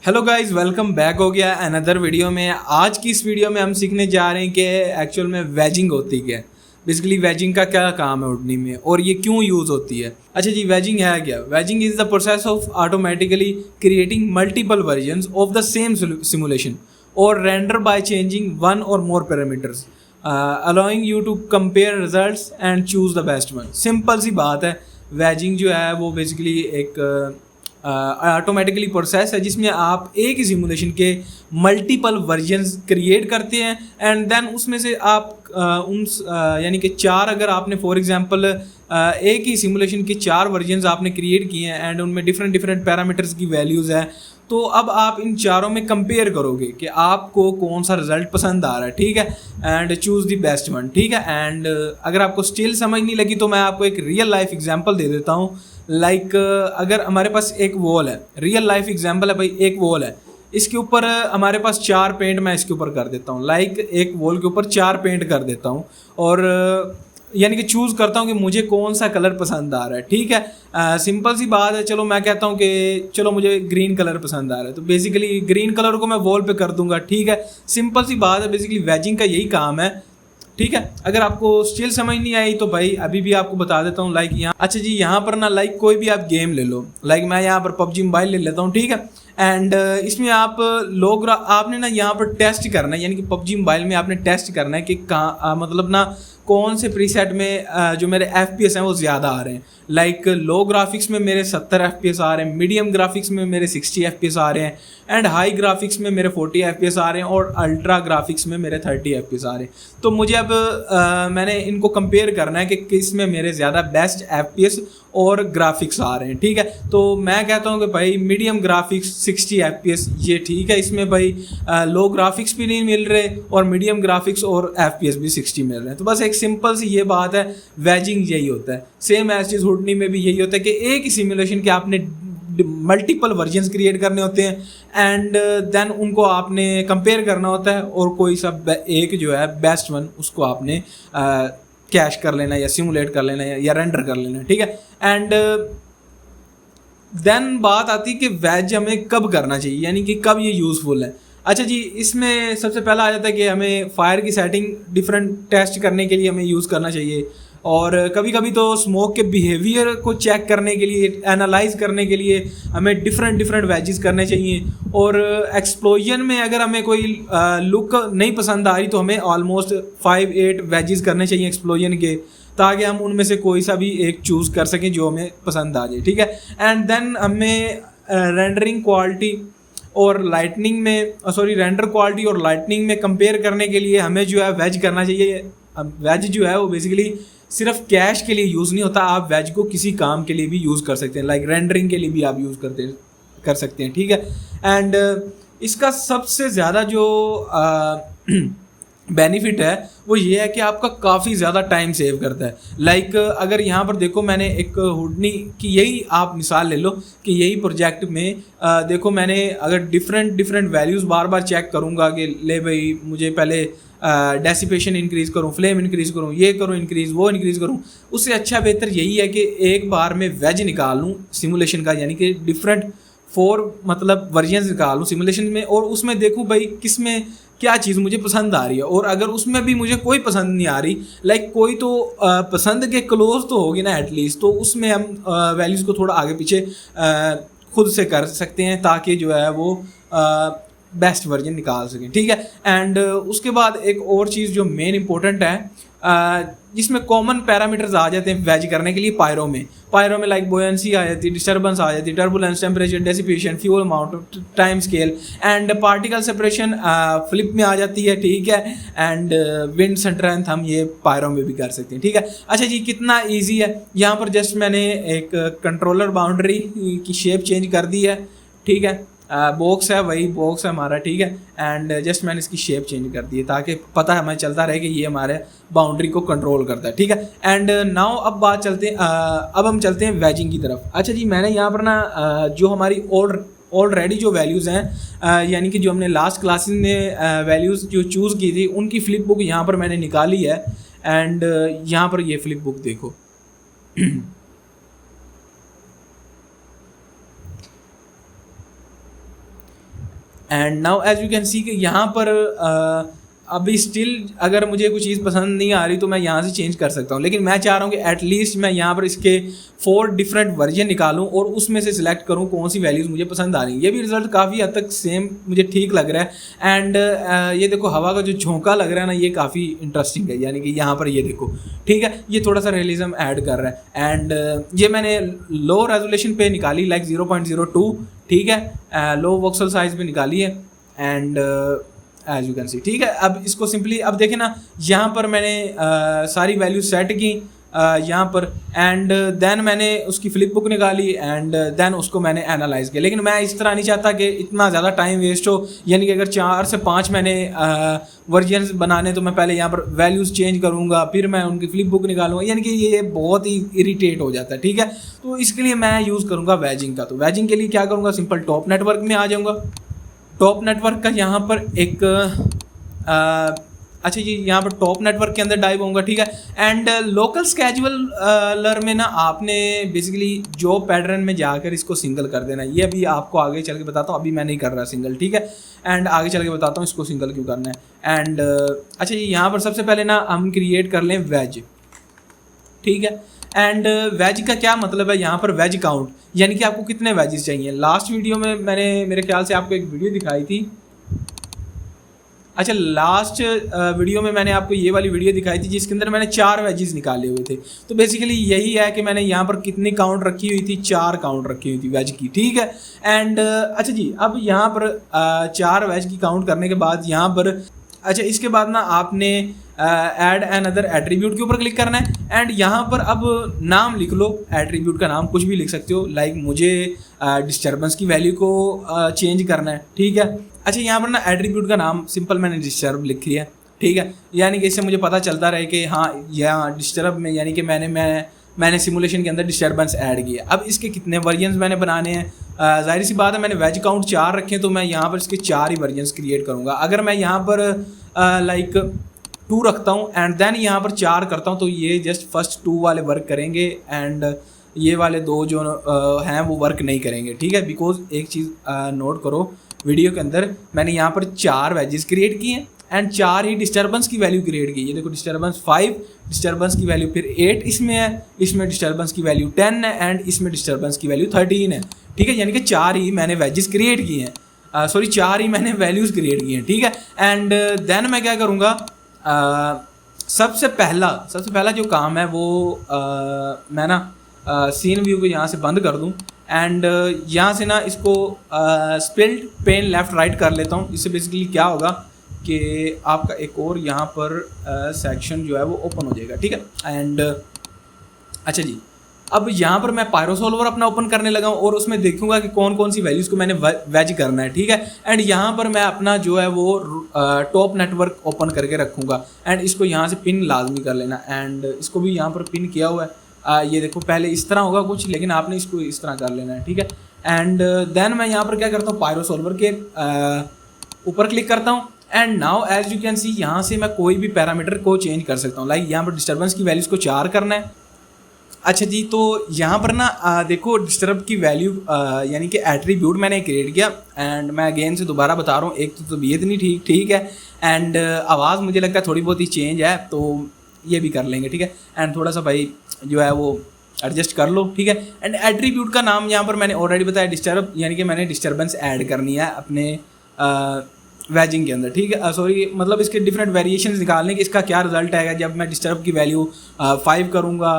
Hello guys, welcome back हो गया another video में। आज की इस वीडियो में हम सीखने जा रहे हैं कि एक्चुअल में वेजिंग होती क्या है। बेसिकली वेजिंग का क्या काम है उड़नी में और ये क्यों यूज़ होती है। अच्छा जी, वेजिंग है क्या? Wedging is the process of automatically creating multiple versions of the same simulation or render by changing one or more parameters allowing you to compare results and choose the best one. Simple सी बात है, waging जो है वो basically एक automatically process है जिसमें आप एक ही सिमुलेशन के मल्टीपल वर्जन्स क्रिएट करते हैं एंड देन उसमें से आप यानी कि चार, अगर आपने फॉर एग्जांपल एक ही सिमुलेशन के चार वर्जन्स आपने क्रिएट किए हैं एंड उनमें डिफरेंट डिफरेंट पैरामीटर्स की वैल्यूज़ है, तो अब आप इन चारों में कंपेयर करोगे कि आपको कौन सा रिजल्ट पसंद आ रहा है। ठीक है, and choose the best one. ठीक है, एंड अगर आपको स्टिल समझ नहीं लगी तो मैं आपको एक रियल लाइफ एग्जांपल दे देता हूँ। लाइक अगर हमारे पास एक वॉल है, रियल लाइफ एग्जांपल है भाई, एक वॉल है, इसके ऊपर हमारे पास चार पेंट मैं इसके ऊपर कर देता हूँ। लाइक एक वॉल के ऊपर चार पेंट कर देता हूँ और यानी कि चूज़ करता हूँ कि मुझे कौन सा कलर पसंद आ रहा है। ठीक है, सिंपल सी बात है। चलो मैं कहता हूँ कि चलो मुझे ग्रीन कलर पसंद आ रहा है, तो बेसिकली ग्रीन कलर को मैं वॉल पे कर दूंगा। ठीक है, सिंपल सी बात है, बेसिकली वेजिंग का यही काम है। ठीक है, अगर आपको स्टिल समझ नहीं आई तो भाई अभी भी आपको बता देता हूँ। लाइक यहाँ, अच्छा जी, यहाँ पर ना लाइक कोई भी आप गेम ले लो। लाइक मैं यहाँ पर पबजी मोबाइल ले लेता हूँ। ठीक है, एंड इसमें आप लोग आपने ना यहाँ पर टेस्ट करना है, यानी कि पबजी मोबाइल में आपने टेस्ट करना है कि कहाँ मतलब ना कौन से प्रीसेट में जो मेरे FPS हैं वो ज़्यादा आ रहे हैं। लाइक लो ग्राफिक्स में मेरे 70 FPS आ रहे हैं, मीडियम ग्राफिक्स में मेरे 60 FPS आ रहे हैं एंड हाई ग्राफिक्स में मेरे 40 FPS आ रहे हैं और अल्ट्रा ग्राफिक्स में मेरे 30 FPS आ रहे हैं। तो मुझे अब मैंने इनको कंपेयर करना है कि किस में मेरे ज़्यादा बेस्ट FPS और ग्राफिक्स आ रहे हैं। ठीक है, तो मैं कहता हूँ कि भाई मीडियम ग्राफिक्स 60 FPS ये ठीक है। इसमें भाई लो ग्राफिक्स भी नहीं मिल रहे और मीडियम ग्राफिक्स और FPS भी 60 मिल रहे हैं। तो बस एक सिंपल सी ये बात है, वेजिंग यही होता है। सेम एज चीज़ हुडनी में भी यही होता है कि एक ही सिमुलेशन के आपने मल्टीपल वर्जन्स क्रिएट करने होते हैं एंड देन उनको आपने कंपेयर करना होता है और कोई सा एक जो है बेस्ट वन उसको आपने कैश कर लेना या सिमुलेट कर लेना या रेंडर कर लेना। ठीक है, एंड देन बात आती है कि वेज हमें कब करना चाहिए, यानी कि कब ये यूज़फुल है। अच्छा जी, इसमें सबसे पहला आ जाता है कि हमें फायर की सेटिंग डिफरेंट टेस्ट करने के लिए हमें यूज़ करना चाहिए और कभी कभी तो स्मोक के बिहेवियर को चेक करने के लिए, एनालाइज करने के लिए हमें डिफरेंट डिफरेंट वेजेस करने चाहिए। और एक्सप्लोजन में अगर हमें कोई लुक नहीं पसंद आ रही तो हमें ऑलमोस्ट 5-8 वेजेस करने चाहिए एक्सप्लोजन के, ताकि हम उनमें से कोई सा भी एक चूज़ कर सकें जो हमें पसंद आ जाए। ठीक है, एंड देन हमें रेंडरिंग क्वालिटी और लाइटनिंग में रेंडर क्वालिटी और लाइटनिंग में कंपेयर करने के लिए हमें जो है वेज करना चाहिए। अब वेज जो है वो बेसिकली सिर्फ कैश के लिए यूज़ नहीं होता, आप वेज को किसी काम के लिए भी यूज़ कर सकते हैं। लाइक रेंडरिंग के लिए भी आप यूज़ कर सकते हैं। ठीक है, एंड इसका सबसे ज़्यादा जो बेनिफिट है वो ये है कि आपका काफ़ी ज़्यादा टाइम सेव करता है। लाइक अगर यहाँ पर देखो, मैंने एक हुडनी की यही आप मिसाल ले लो कि यही प्रोजेक्ट में देखो, मैंने अगर डिफरेंट डिफरेंट वैल्यूज़ बार बार चेक करूँगा कि ले भाई मुझे पहले डेसिपेशन इंक्रीज़ करूँ, फ्लेम इंक्रीज़ करूँ, ये करूँ इंक्रीज़, वो इंक्रीज़ करूँ, उससे अच्छा बेहतर यही है कि एक बार में वेज निकाल लूँ सिमुलेशन का, यानी कि डिफरेंट 4 मतलब वर्जन्स निकाल लूँ सिमुलेशन में और उसमें देखूँ भाई किस में क्या चीज़ मुझे पसंद आ रही है। और अगर उसमें भी मुझे कोई पसंद नहीं आ रही, लाइक कोई तो पसंद के क्लोज तो होगी ना एटलीस्ट, तो उसमें हम वैल्यूज़ को थोड़ा आगे पीछे खुद से कर सकते हैं ताकि जो है वो बेस्ट वर्जन निकाल सकें। ठीक है, एंड उसके बाद एक और चीज़ जो मेन इंपॉर्टेंट है जिसमें कॉमन पैरामीटर्स आ जाते हैं वेज करने के लिए पायरो में लाइक बोयंसी आ जाती है, डिस्टर्बेंस आ जाती है, turbulence, temperature, dissipation, fuel amount, time scale and particle separation flip में आ जाती है। ठीक है, एंड विंड स्ट्रेंथ हम ये पायरो में भी कर सकते हैं। ठीक है, अच्छा जी, कितना ईजी है। यहाँ पर जस्ट मैंने एक कंट्रोलर बाउंड्री की शेप चेंज कर दी है। ठीक है, बॉक्स है, वही बॉक्स है हमारा। ठीक है, एंड जस्ट मैंने इसकी शेप चेंज कर दी है ताकि पता हमें चलता रहे कि ये हमारे बाउंड्री को कंट्रोल करता है। ठीक है, एंड नाउ अब बात चलते हैं अब हम चलते हैं वेजिंग की तरफ। अच्छा जी, मैंने यहाँ पर ना जो हमारी ऑलरेडी जो वैल्यूज़ हैं यानी कि जो हमने लास्ट क्लासेस में वैल्यूज़ जो चूज़ की थी उनकी फ्लिप बुक यहाँ पर मैंने निकाली है एंड यहाँ पर ये फ्लिप बुक देखो। And now as you can see कि यहाँ पर अभी स्टिल अगर मुझे कोई चीज़ पसंद नहीं आ रही तो मैं यहाँ से चेंज कर सकता हूँ, लेकिन मैं चाह रहा हूँ कि एटलीस्ट मैं यहाँ पर इसके 4 डिफरेंट वर्जन निकालूँ और उसमें से सिलेक्ट करूँ कौन सी वैल्यूज़ मुझे पसंद आ रही हैं। ये भी रिजल्ट काफ़ी हद तक सेम मुझे ठीक लग रहा है। एंड ये देखो हवा का जो झोंका लग रहा है ना, ये काफ़ी इंटरेस्टिंग है, यानी कि यहाँ पर ये देखो, ठीक है, ये थोड़ा सा रियलिज्म ऐड कर रहा है। एंड ये मैंने लो रेजोल्यूशन पे निकाली, लाइक 0.02, ठीक है, लो वोक्सल साइज पे निकाली है। And as you can see, ठीक है। अब इसको सिंपली अब देखें ना, यहाँ पर मैंने सारी वैल्यू सेट की यहाँ पर, एंड देन मैंने उसकी फ्लिप बुक निकाली एंड देन उसको मैंने एनालाइज किया। लेकिन मैं इस तरह नहीं चाहता कि इतना ज़्यादा टाइम वेस्ट हो, यानी कि अगर 4 से 5 मैंने वर्जन्स बनाने तो मैं पहले यहाँ पर वैल्यूज़ चेंज करूँगा, फिर मैं उनकी फ्लिप बुक निकालूंगा, यानी कि ये बहुत ही इरिटेट हो जाता है, ठीक है। तो इसके लिए मैं यूज़ करूँगा वेजिंग का। तो वेजिंग के लिए क्या करूँगा, सिंपल टॉप नेटवर्क में आ जाऊँगा। टॉप नेटवर्क का यहाँ पर एक अच्छा जी, यहाँ पर टॉप नेटवर्क के अंदर डाइव होऊंगा, ठीक है। एंड लोकल स्केजुअलर में ना आपने बेसिकली जो पैटर्न में जाकर इसको सिंगल कर देना। ये अभी आपको आगे चल के बताता हूँ, अभी मैं नहीं कर रहा सिंगल, ठीक है। एंड आगे चल के बताता हूँ इसको सिंगल क्यों करना है। एंड अच्छा जी, यहाँ पर सबसे पहले ना हम क्रिएट कर लें वेज, ठीक है। एंड वेज का क्या मतलब है, यहाँ पर वेज काउंट, यानी कि आपको कितने वेजेस चाहिए। लास्ट वीडियो में मैंने मेरे ख्याल से आपको एक वीडियो दिखाई थी। अच्छा, लास्ट वीडियो में मैंने आपको ये वाली वीडियो दिखाई थी जिसके अंदर मैंने 4 वेजेस निकाले हुए थे। तो बेसिकली यही है कि मैंने यहाँ पर कितनी काउंट रखी हुई थी, 4 काउंट रखी हुई थी वेज की, ठीक है। एंड अच्छा जी, अब यहाँ पर 4 वेज की काउंट करने के बाद यहाँ पर अच्छा इसके बाद ना आपने ऐड अनदर एट्रीब्यूट के ऊपर क्लिक करना है। एंड यहाँ पर अब नाम लिख लो, एट्रीब्यूट का नाम कुछ भी लिख सकते हो, लाइक मुझे डिस्टर्बेंस की वैल्यू को चेंज करना है, ठीक है। अच्छा, यहाँ पर ना एट्रीब्यूट का नाम सिंपल मैंने डिस्टर्ब लिख लिया, ठीक है, यानी कि इससे मुझे पता चलता रहे कि हाँ यहाँ डिस्टर्ब में, यानी कि मैंने सिमुलेशन के अंदर डिस्टर्बेंस ऐड किया। अब इसके कितने वर्जन्स मैंने बनाने हैं, जाहिर सी बात है मैंने वेज काउंट 4 रखे, तो मैं यहाँ पर इसके 4 ही वर्जन्स क्रिएट करूँगा। अगर मैं यहाँ पर लाइक 2 रखता हूँ एंड देन यहाँ पर 4 करता हूँ तो ये जस्ट फर्स्ट 2 वाले वर्क करेंगे एंड ये वाले 2 जो हैं वो वर्क नहीं करेंगे, ठीक है। बिकॉज एक चीज़ नोट करो, वीडियो के अंदर मैंने यहाँ पर 4 वेजेस क्रिएट किए हैं एंड 4 ही डिस्टर्बेंस की वैल्यू क्रिएट की। ये देखो डिस्टर्बेंस 5, डिस्टर्बेंस की वैल्यू फिर 8 इसमें है, इसमें डिस्टर्बेंस की वैल्यू 10 है एंड इसमें डिस्टर्बेंस की वैल्यू 13 है, ठीक है। यानी कि 4 ही मैंने वेजेस क्रिएट किए हैं, सॉरी 4 ही मैंने वैल्यूज़ क्रिएट किए हैं, ठीक है। एंड देन मैं क्या करूँगा, सबसे पहला जो काम है वो मैं ना सीन व्यू को यहाँ से बंद कर दूँ एंड यहाँ से ना इसको स्प्लिट पेन लेफ़्ट राइट कर लेता हूँ। इससे बेसिकली क्या होगा कि आपका एक और यहाँ पर सेक्शन जो है वो ओपन हो जाएगा, ठीक है। एंड अच्छा जी, अब यहाँ पर मैं पायरोसॉल्वर अपना ओपन करने लगा हूँ और उसमें देखूंगा कि कौन कौन सी वैल्यूज़ को मैंने वेज करना है, ठीक है। एंड यहाँ पर मैं अपना जो है वो टॉप नेटवर्क ओपन करके रखूँगा एंड इसको यहाँ से पिन लाजमी कर लेना। एंड इसको भी यहाँ पर पिन किया हुआ है, ये देखो पहले इस तरह होगा कुछ, लेकिन आपने इसको इस तरह कर लेना है, ठीक है। एंड देन मैं यहाँ पर क्या करता हूँ, पायरोसॉल्वर के ऊपर क्लिक करता हूँ and now as you can see यहाँ से मैं कोई भी पैरामीटर को चेंज कर सकता हूँ। लाइक यहाँ पर डिस्टर्बेंस की वैल्यूज़ को 4 करना है। अच्छा जी, तो यहाँ पर ना देखो डिस्टर्ब की वैल्यू यानी कि एट्रीब्यूट मैंने क्रिएट किया एंड मैं अगेन से दोबारा बता रहा हूँ, एक तो तबीयत नहीं ठीक है एंड आवाज़ मुझे लगता है थोड़ी बहुत ही चेंज है, तो ये भी कर लेंगे, ठीक है। एंड थोड़ा सा भाई जो है वो एडजस्ट कर लो, ठीक है। एंड एट्रीब्यूट का नाम यहाँ पर मैंने ऑलरेडी बताया डिस्टर्ब, यानी कि मैंने डिस्टर्बेंस ऐड करनी है अपने वेजिंग के अंदर, ठीक है। सॉरी मतलब इसके डिफरेंट वेरिएशंस निकालने के इसका क्या रिजल्ट आएगा जब मैं डिस्टर्ब की वैल्यू 5 करूँगा,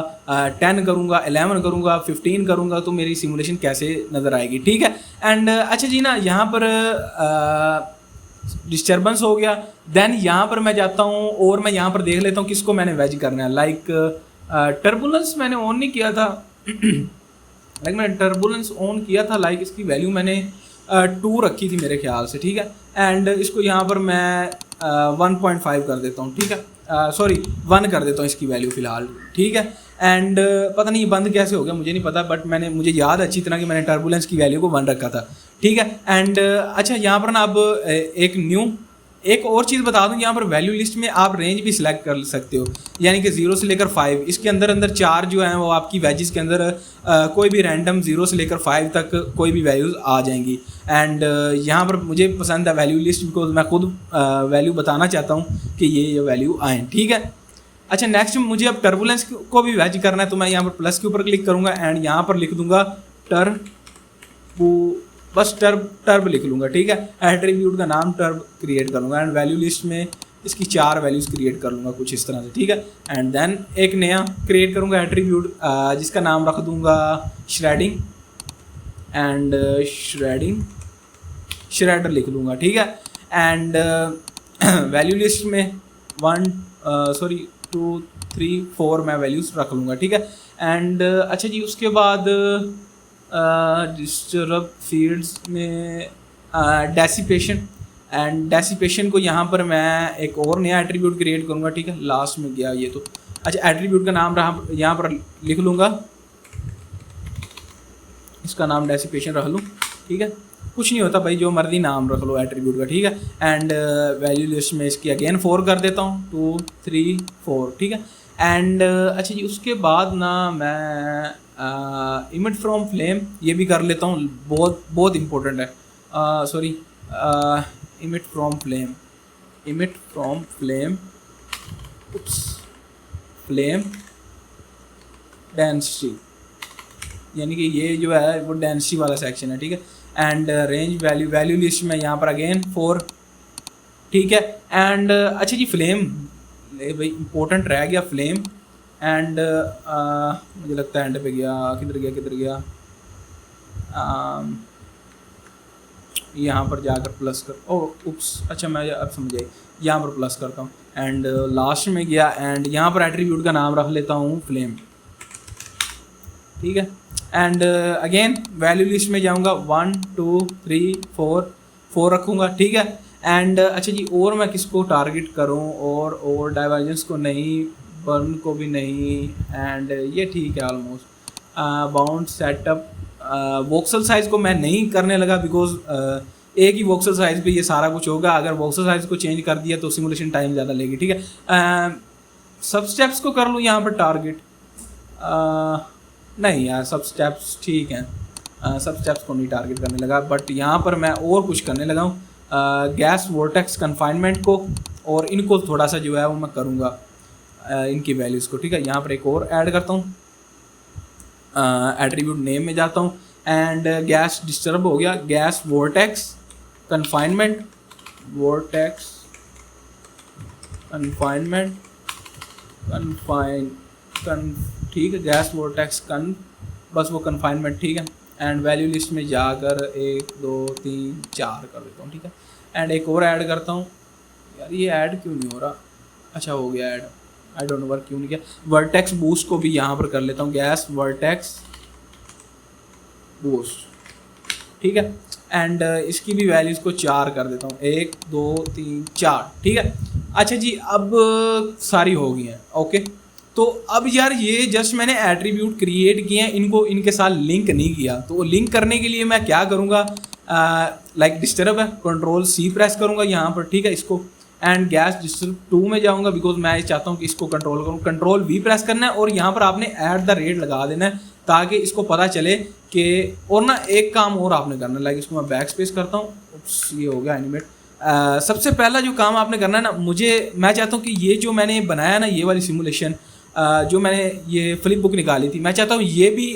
10 करूँगा, 11 करूँगा, 15 करूँगा, तो मेरी सिमुलेशन कैसे नज़र आएगी, ठीक है। एंड अच्छा जी ना, यहाँ पर डिस्टर्बेंस हो गया। देन यहाँ पर मैं जाता हूँ और मैं यहाँ पर देख लेता हूँ किसको मैंने वेज करना है। लाइक टर्बुलेंस मैंने ऑन नहीं किया था, लाइक मैंने टर्बुलेंस ऑन किया था, लाइक इसकी वैल्यू मैंने 2 रखी थी मेरे ख्याल से, ठीक है। एंड इसको यहाँ पर मैं 1.5 कर देता हूँ, ठीक है, सॉरी 1 कर देता हूँ इसकी वैल्यू फ़िलहाल, ठीक है। एंड पता नहीं बंद कैसे हो गया मुझे नहीं पता, बट मुझे याद अच्छी तरह कि मैंने टर्बुलेंस की वैल्यू को 1 रखा था, ठीक है। एंड अच्छा यहाँ पर ना अब एक एक और चीज़ बता दूं, यहाँ पर वैल्यू लिस्ट में आप रेंज भी सिलेक्ट कर सकते हो, यानी कि 0 से लेकर 5, इसके अंदर 4 जो हैं वो आपकी वैजेस के अंदर कोई भी रैंडम 0 से लेकर 5 तक कोई भी वैल्यूज़ आ जाएंगी। एंड यहाँ पर मुझे पसंद है वैल्यू लिस्ट, बिकॉज मैं खुद वैल्यू बताना चाहता हूँ कि ये वैल्यू आएँ, ठीक है। अच्छा, नेक्स्ट मुझे अब टर्बुलेंस को भी वैज करना है, तो मैं यहाँ पर प्लस के ऊपर क्लिक करूँगा एंड यहाँ पर लिख दूंगा बस टर्ब लिख लूँगा, ठीक है। एट्रीब्यूट का नाम टर्ब क्रिएट कर लूँगा एंड वैल्यू लिस्ट में इसकी 4 वैल्यूज़ क्रिएट कर लूँगा कुछ इस तरह से, ठीक है। एंड देन एक नया क्रिएट करूँगा एट्रीब्यूट जिसका नाम रख दूँगा श्रेडिंग एंड श्रेडर लिख लूँगा, ठीक है। एंड वैल्यू लिस्ट में 2 3 4 मैं वैल्यूज़ रख लूँगा, ठीक है। एंड अच्छा जी, उसके बाद डिस्टर्ब फील्ड्स में डेसिपेशन, एंड डेसिपेशन को यहाँ पर मैं एक और नया एट्रीब्यूट क्रिएट करूँगा, ठीक है। लास्ट में गया ये तो। अच्छा, एट्रीब्यूट का नाम रहा यहाँ पर लिख लूँगा, इसका नाम डेसिपेशन रख लूँ, ठीक है। कुछ नहीं होता भाई, जो मर्जी नाम रख लो एट्रीब्यूट का, ठीक है। एंड वैल्यू लिस्ट में इसकी अगेन 4 कर देता हूँ, 2 3 4, ठीक है। एंड अच्छा जी, उसके बाद ना मैं इमिट फ्रॉम फ्लेम ये भी कर लेता हूँ, बहुत इंपॉर्टेंट है। Emit from flame flame density, यानी कि ये जो है वो डेंसिटी वाला सेक्शन है, ठीक है। एंड रेंज वैल्यू लिस्ट में यहाँ पर अगेन 4, ठीक है। एंड अच्छा जी, फ्लेम भाई इंपॉर्टेंट रह गया फ्लेम। एंड मुझे लगता है एंड पे गया, किधर गया यहाँ पर जाकर प्लस कर, अच्छा मैं अब समझ आई, यहाँ पर प्लस करता हूँ एंड लास्ट में गया एंड यहाँ पर एट्रीब्यूट का नाम रख लेता हूँ फ्लेम, ठीक है। एंड अगेन वैल्यू लिस्ट में जाऊँगा 1 2 3 4 रखूँगा, ठीक है। एंड अच्छा जी, और मैं किसको टारगेट करूँ, और डाइवर्जेंस को नहीं, बर्न को भी नहीं, एंड ये ठीक है ऑलमोस्ट। बाउंड सेटअप, वोक्सल साइज़ को मैं नहीं करने लगा बिकॉज एक ही वोक्सल साइज़ पे ये सारा कुछ होगा। अगर वोक्सल साइज़ को चेंज कर दिया तो सिमुलेशन टाइम ज़्यादा लेगी, ठीक है। सब स्टेप्स को कर लूँ यहाँ पर टारगेट, नहीं यार सब स्टेप्स ठीक हैं, सब स्टेप्स को नहीं टारगेट करने लगा, बट यहाँ पर मैं और कुछ करने लगा हूँ, गैस वोर्टेक्स कन्फाइनमेंट को, और इनको थोड़ा सा जो है वो मैं करूँगा इनकी वैल्यूज़ को, ठीक है। यहाँ पर एक और ऐड करता हूँ, एट्रीब्यूट नेम में जाता हूँ एंड गैस डिस्टर्ब हो गया, गैस वोर्टेक्स कन्फाइनमेंट ठीक है, गैस वोर्टेक्स बस वो कन्फाइनमेंट, ठीक है। एंड वैल्यू लिस्ट में जाकर 1 2 3 4 कर देता हूँ, ठीक है। एंड एक और ऐड करता हूँ, यार ये ऐड क्यों नहीं हो रहा, अच्छा हो गया add, I don't know work क्यों नहीं किया। वर्टेक्स बूस्ट को भी यहाँ पर कर लेता हूँ, गैस वर्टेक्स बूस्ट, ठीक है। एंड इसकी भी वैल्यूज़ को 4 कर देता हूँ, 1 2 3 4, ठीक है। अच्छा जी, अब सारी हो गई हैं, ओके। तो अब यार ये जस्ट मैंने एट्रीब्यूट क्रिएट किए हैं, इनको इनके साथ लिंक नहीं किया, तो लिंक करने के लिए मैं क्या करूँगा, लाइक डिस्टर्ब है, Ctrl+C प्रेस करूँगा यहाँ पर, ठीक है, इसको। एंड गैस डिस्टर्ब 2 में जाऊँगा बिकॉज मैं चाहता हूँ कि इसको कंट्रोल करूँ, Ctrl+V प्रेस करना है और यहाँ पर आपने @ लगा देना है ताकि इसको पता चले कि, और ना एक काम और आपने करना है, लाइक इसको मैं बैक स्पेस करता हूँ, ये हो गया एनिमेट। सबसे पहला जो काम आपने करना है ना, मैं चाहता हूँ कि ये जो मैंने बनाया ना, ये वाली सिमुलेशन जो मैंने ये फ्लिप बुक निकाली थी, मैं चाहता हूँ ये भी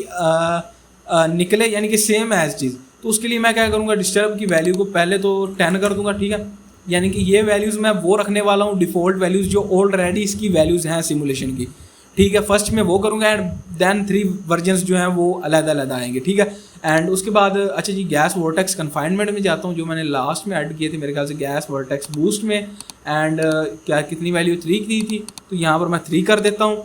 निकले, यानी कि सेम एज चीज़। तो उसके लिए मैं क्या करूँगा, डिस्टर्ब की वैल्यू को पहले तो 10 कर दूँगा, ठीक है। यानी कि ये वैल्यूज़ मैं वो रखने वाला हूँ डिफ़ॉल्ट वैल्यूज़ जो ऑलरेडी इसकी वैल्यूज़ हैं सिमुलेशन की, ठीक है। फर्स्ट में वो करूँगा एंड देन 3 वर्जन्स जो हैं वो अलग आएंगे, ठीक है। एंड उसके बाद अच्छा जी, गैस वोर्टेक्स कन्फाइनमेंट में जाता हूँ, जो मैंने लास्ट में ऐड किए थे मेरे ख्याल से गैस वोर्टेक्स बूस्ट में। एंड क्या कितनी वैल्यू 3 की थी, तो यहाँ पर मैं 3 कर देता हूँ।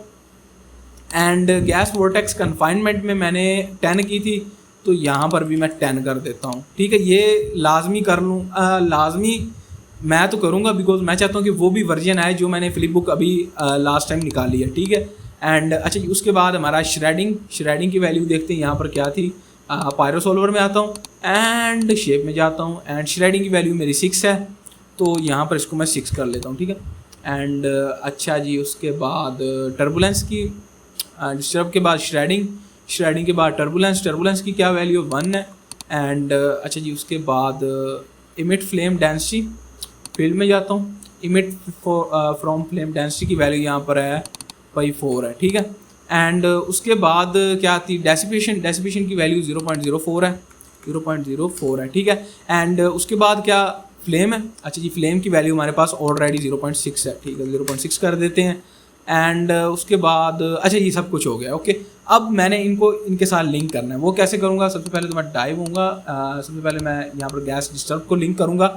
एंड गैस वोर्टेक्स कन्फाइनमेंट में मैंने 10 की थी, तो यहाँ पर भी मैं 10 कर देता हूँ, ठीक है। ये लाजमी कर लूँ, लाजमी मैं तो करूँगा बिकॉज मैं चाहता हूँ कि वो भी वर्जन आए जो मैंने फ्लिप बुक अभी लास्ट टाइम निकाली है, ठीक है। एंड अच्छा जी, उसके बाद हमारा श्रेडिंग की वैल्यू देखते हैं यहाँ पर क्या थी। पायरो सॉल्वर में आता हूँ एंड शेप में जाता हूँ एंड श्रेडिंग की वैल्यू मेरी 6 है, तो यहाँ पर इसको मैं 6 कर लेता हूँ, ठीक है। एंड अच्छा जी, उसके बाद टर्बुलेंस की, डिस्टर्ब के बाद श्रेडिंग, श्रेडिंग के बाद टर्बुलेंस, टर्बुलेंस की क्या वैल्यू 1 है। एंड अच्छा जी, उसके बाद इमिट फ्लेम डेंसिटी, फील्ड में जाता हूँ, इमिट फ्रॉम फ्लेम डेंसिटी की वैल्यू यहाँ पर है भाई 4 है, ठीक है। एंड उसके बाद क्या आती है, डेसिपेशन, डेसिपेशन की वैल्यू 0.04 है, 0.04 है, ठीक है। एंड उसके बाद क्या, फ्लेम है। अच्छा जी, फ्लेम की वैल्यू हमारे पास ऑलरेडी 0.6 है, ठीक है, 0.6 कर देते हैं। एंड उसके बाद अच्छा ये सब कुछ हो गया, ओके। अब मैंने इनको इनके साथ लिंक करना है, वो कैसे करूँगा, सबसे पहले तो मैं डाइव हूँगा, सबसे पहले मैं यहाँ पर गैस डिस्टर्ब को लिंक करूँगा,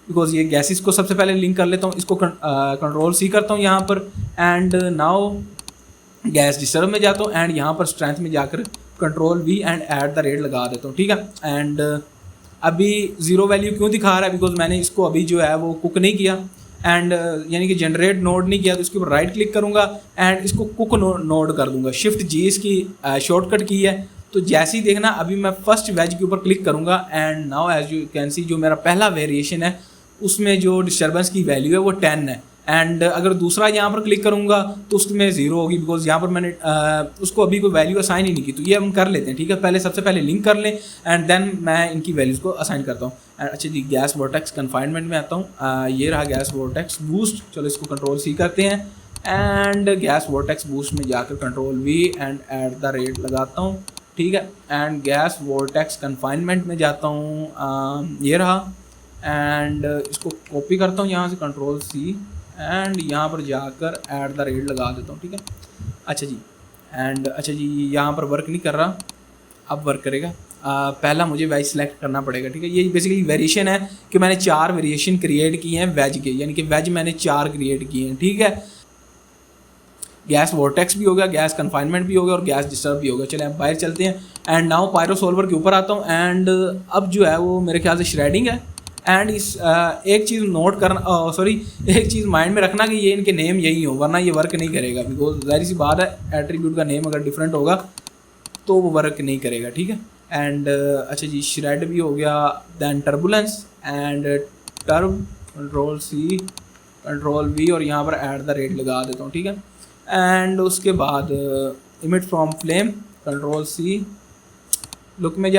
बिकॉज ये गैसेस को सबसे पहले लिंक कर लेता हूँ, इसको कंट्रोल सी करता हूँ यहाँ पर। एंड नाउ गैस डिस्टर्ब में जाता हूँ एंड यहाँ पर स्ट्रेंथ में जाकर control V and at the rate लगा देता हूँ, ठीक है। एंड अभी ज़ीरो वैल्यू क्यों दिखा रहा है, बिकॉज मैंने इसको अभी जो है वो कुक नहीं किया, एंड यानी कि जनरेट नोड नहीं किया, तो इसके ऊपर राइट क्लिक करूँगा एंड इसको कुक नोड कर दूँगा, शिफ्ट जी इसकी शॉर्टकट की है। तो जैसे ही देखना, अभी मैं फर्स्ट वेज के ऊपर क्लिक करूँगा and now as you can see जो मेरा पहला वेरिएशन है उसमें जो डिस्टर्बेंस की वैल्यू है वो 10 है। एंड अगर दूसरा यहाँ पर क्लिक करूँगा तो उसमें 0 होगी, बिकॉज यहाँ पर मैंने उसको अभी कोई वैल्यू असाइन ही नहीं की। तो ये हम कर लेते हैं, ठीक है, पहले सबसे पहले लिंक कर लें एंड देन मैं इनकी वैल्यूज़ को असाइन करता हूँ। एंड अच्छा जी, गैस वोर्टेक्स कन्फाइनमेंट में आता हूँ, ये रहा गैस वोर्टेक्स बूस्ट, चलो इसको कंट्रोल सी करते हैं एंड गैस वोर्टेक्स बूस्ट में जाकर control V and at the rate लगाता हूँ, ठीक है। एंड गैस वोर्टेक्स कन्फाइनमेंट में जाता हूँ, ये रहा, एंड इसको कॉपी करता हूँ यहाँ से कंट्रोल सी एंड यहाँ पर जाकर ऐट द रेट लगा देता हूँ, ठीक है। अच्छा जी, एंड अच्छा जी यहाँ पर वर्क नहीं कर रहा, अब वर्क करेगा। पहला मुझे वेज सेलेक्ट करना पड़ेगा, ठीक है। ये बेसिकली वेरिएशन है कि मैंने 4 वेरिएशन क्रिएट किए हैं वेज के, यानी कि वेज मैंने 4 क्रिएट किए हैं, ठीक है। गैस वोर्टेक्स भी हो गया, गैस कन्फाइनमेंट भी हो गया और गैस डिस्टर्ब भी हो गया। चले अब बाहर चलते हैं एंड नाउ पायरो सोल्वर के ऊपर आता हूँ एंड अब जो है वो मेरे ख्याल से श्रेडिंग है। एंड इस एक चीज़ नोट करना, सॉरी एक चीज़ माइंड में रखना कि ये इनके नेम यही हो, वरना ये वर्क नहीं करेगा, बिकॉज जाहिर सी बात है एट्रीब्यूट का नेम अगर डिफरेंट होगा तो वो वर्क नहीं करेगा, ठीक है। एंड अच्छा जी, श्रेड भी हो गया, then turbulence and turb control C control V और यहाँ पर ऐट द रेट लगा देता हूँ, ठीक है। एंड उसके बाद emit from flame control C, look में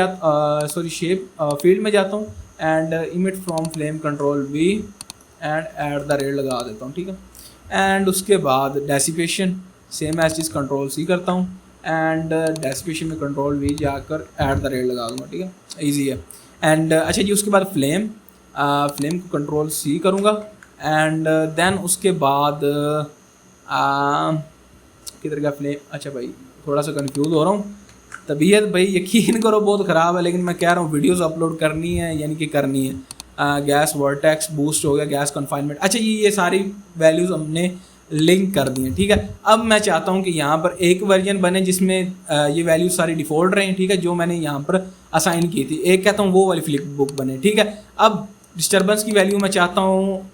सॉरी शेप फील्ड में जाता हूँ and emit from flame control V and at the rate लगा देता हूँ, ठीक है। एंड उसके बाद डेसिपेशन सेम एज चीज़ कंट्रोल सी करता हूँ एंड डेसिपेशन में कंट्रोल वी जाकर ऐट द रेट लगा दूँगा, ठीक है, ईजी है। एंड अच्छा जी, उसके बाद फ्लेम फ्लेम को कंट्रोल सी करूँगा एंड देन उसके बाद किधर गया फ्लेम, अच्छा भाई थोड़ा सा कंफ्यूज हो रहा हूँ, तबीयत भाई यकीन करो बहुत ख़राब है, लेकिन मैं कह रहा हूँ वीडियोस अपलोड करनी है, यानी कि करनी है। गैस वोर्टेक्स बूस्ट हो गया, गैस कन्फाइनमेंट, अच्छा ये सारी वैल्यूज़ हमने लिंक कर दी हैं, ठीक है। अब मैं चाहता हूँ कि यहाँ पर एक वर्जन बने जिसमें ये वैल्यूज सारी डिफ़ॉल्ट रहें, ठीक है, जो मैंने यहाँ पर असाइन की थी। एक कहता हूँ वो वाली फ्लिप बुक बने, ठीक है। अब डिस्टर्बेंस की वैल्यू मैं चाहता हूँ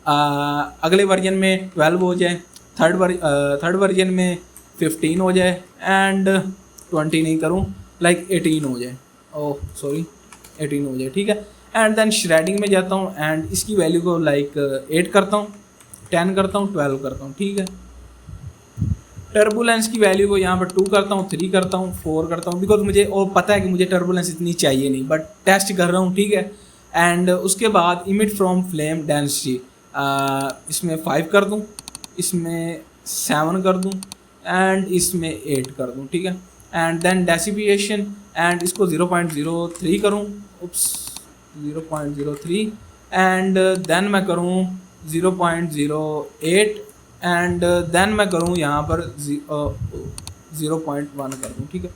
अगले वर्जन में 12 हो जाए, थर्ड वर्जन में 15 हो जाए एंड 20 नहीं करूँ, लाइक 18 हो जाए, ओह सॉरी 18 हो जाए, ठीक है। एंड देन श्रेडिंग में जाता हूँ एंड इसकी वैल्यू को लाइक 8 करता हूँ, 10 करता हूँ, 12 करता हूँ, ठीक है। टर्बुलेंस की वैल्यू को यहाँ पर 2 करता हूँ, 3 करता हूँ, 4 करता हूँ, बिकॉज मुझे और पता है कि मुझे टर्बुलेंस इतनी चाहिए नहीं, बट टेस्ट कर रहा हूँ, ठीक है। एंड उसके बाद इमिट फ्रॉम फ्लेम डेंसिटी इसमें 5 कर दूँ, इसमें 7 कर दूँ एंड इसमें 8 कर दूँ, ठीक है। एंड देन डेसिपिएशन एंड इसको 0.03 करूँ, उप्स 0.03 एंड देन मैं करूँ 0.08 एंड देन मैं करूँ यहाँ पर 0.1 कर दूँ, ठीक है।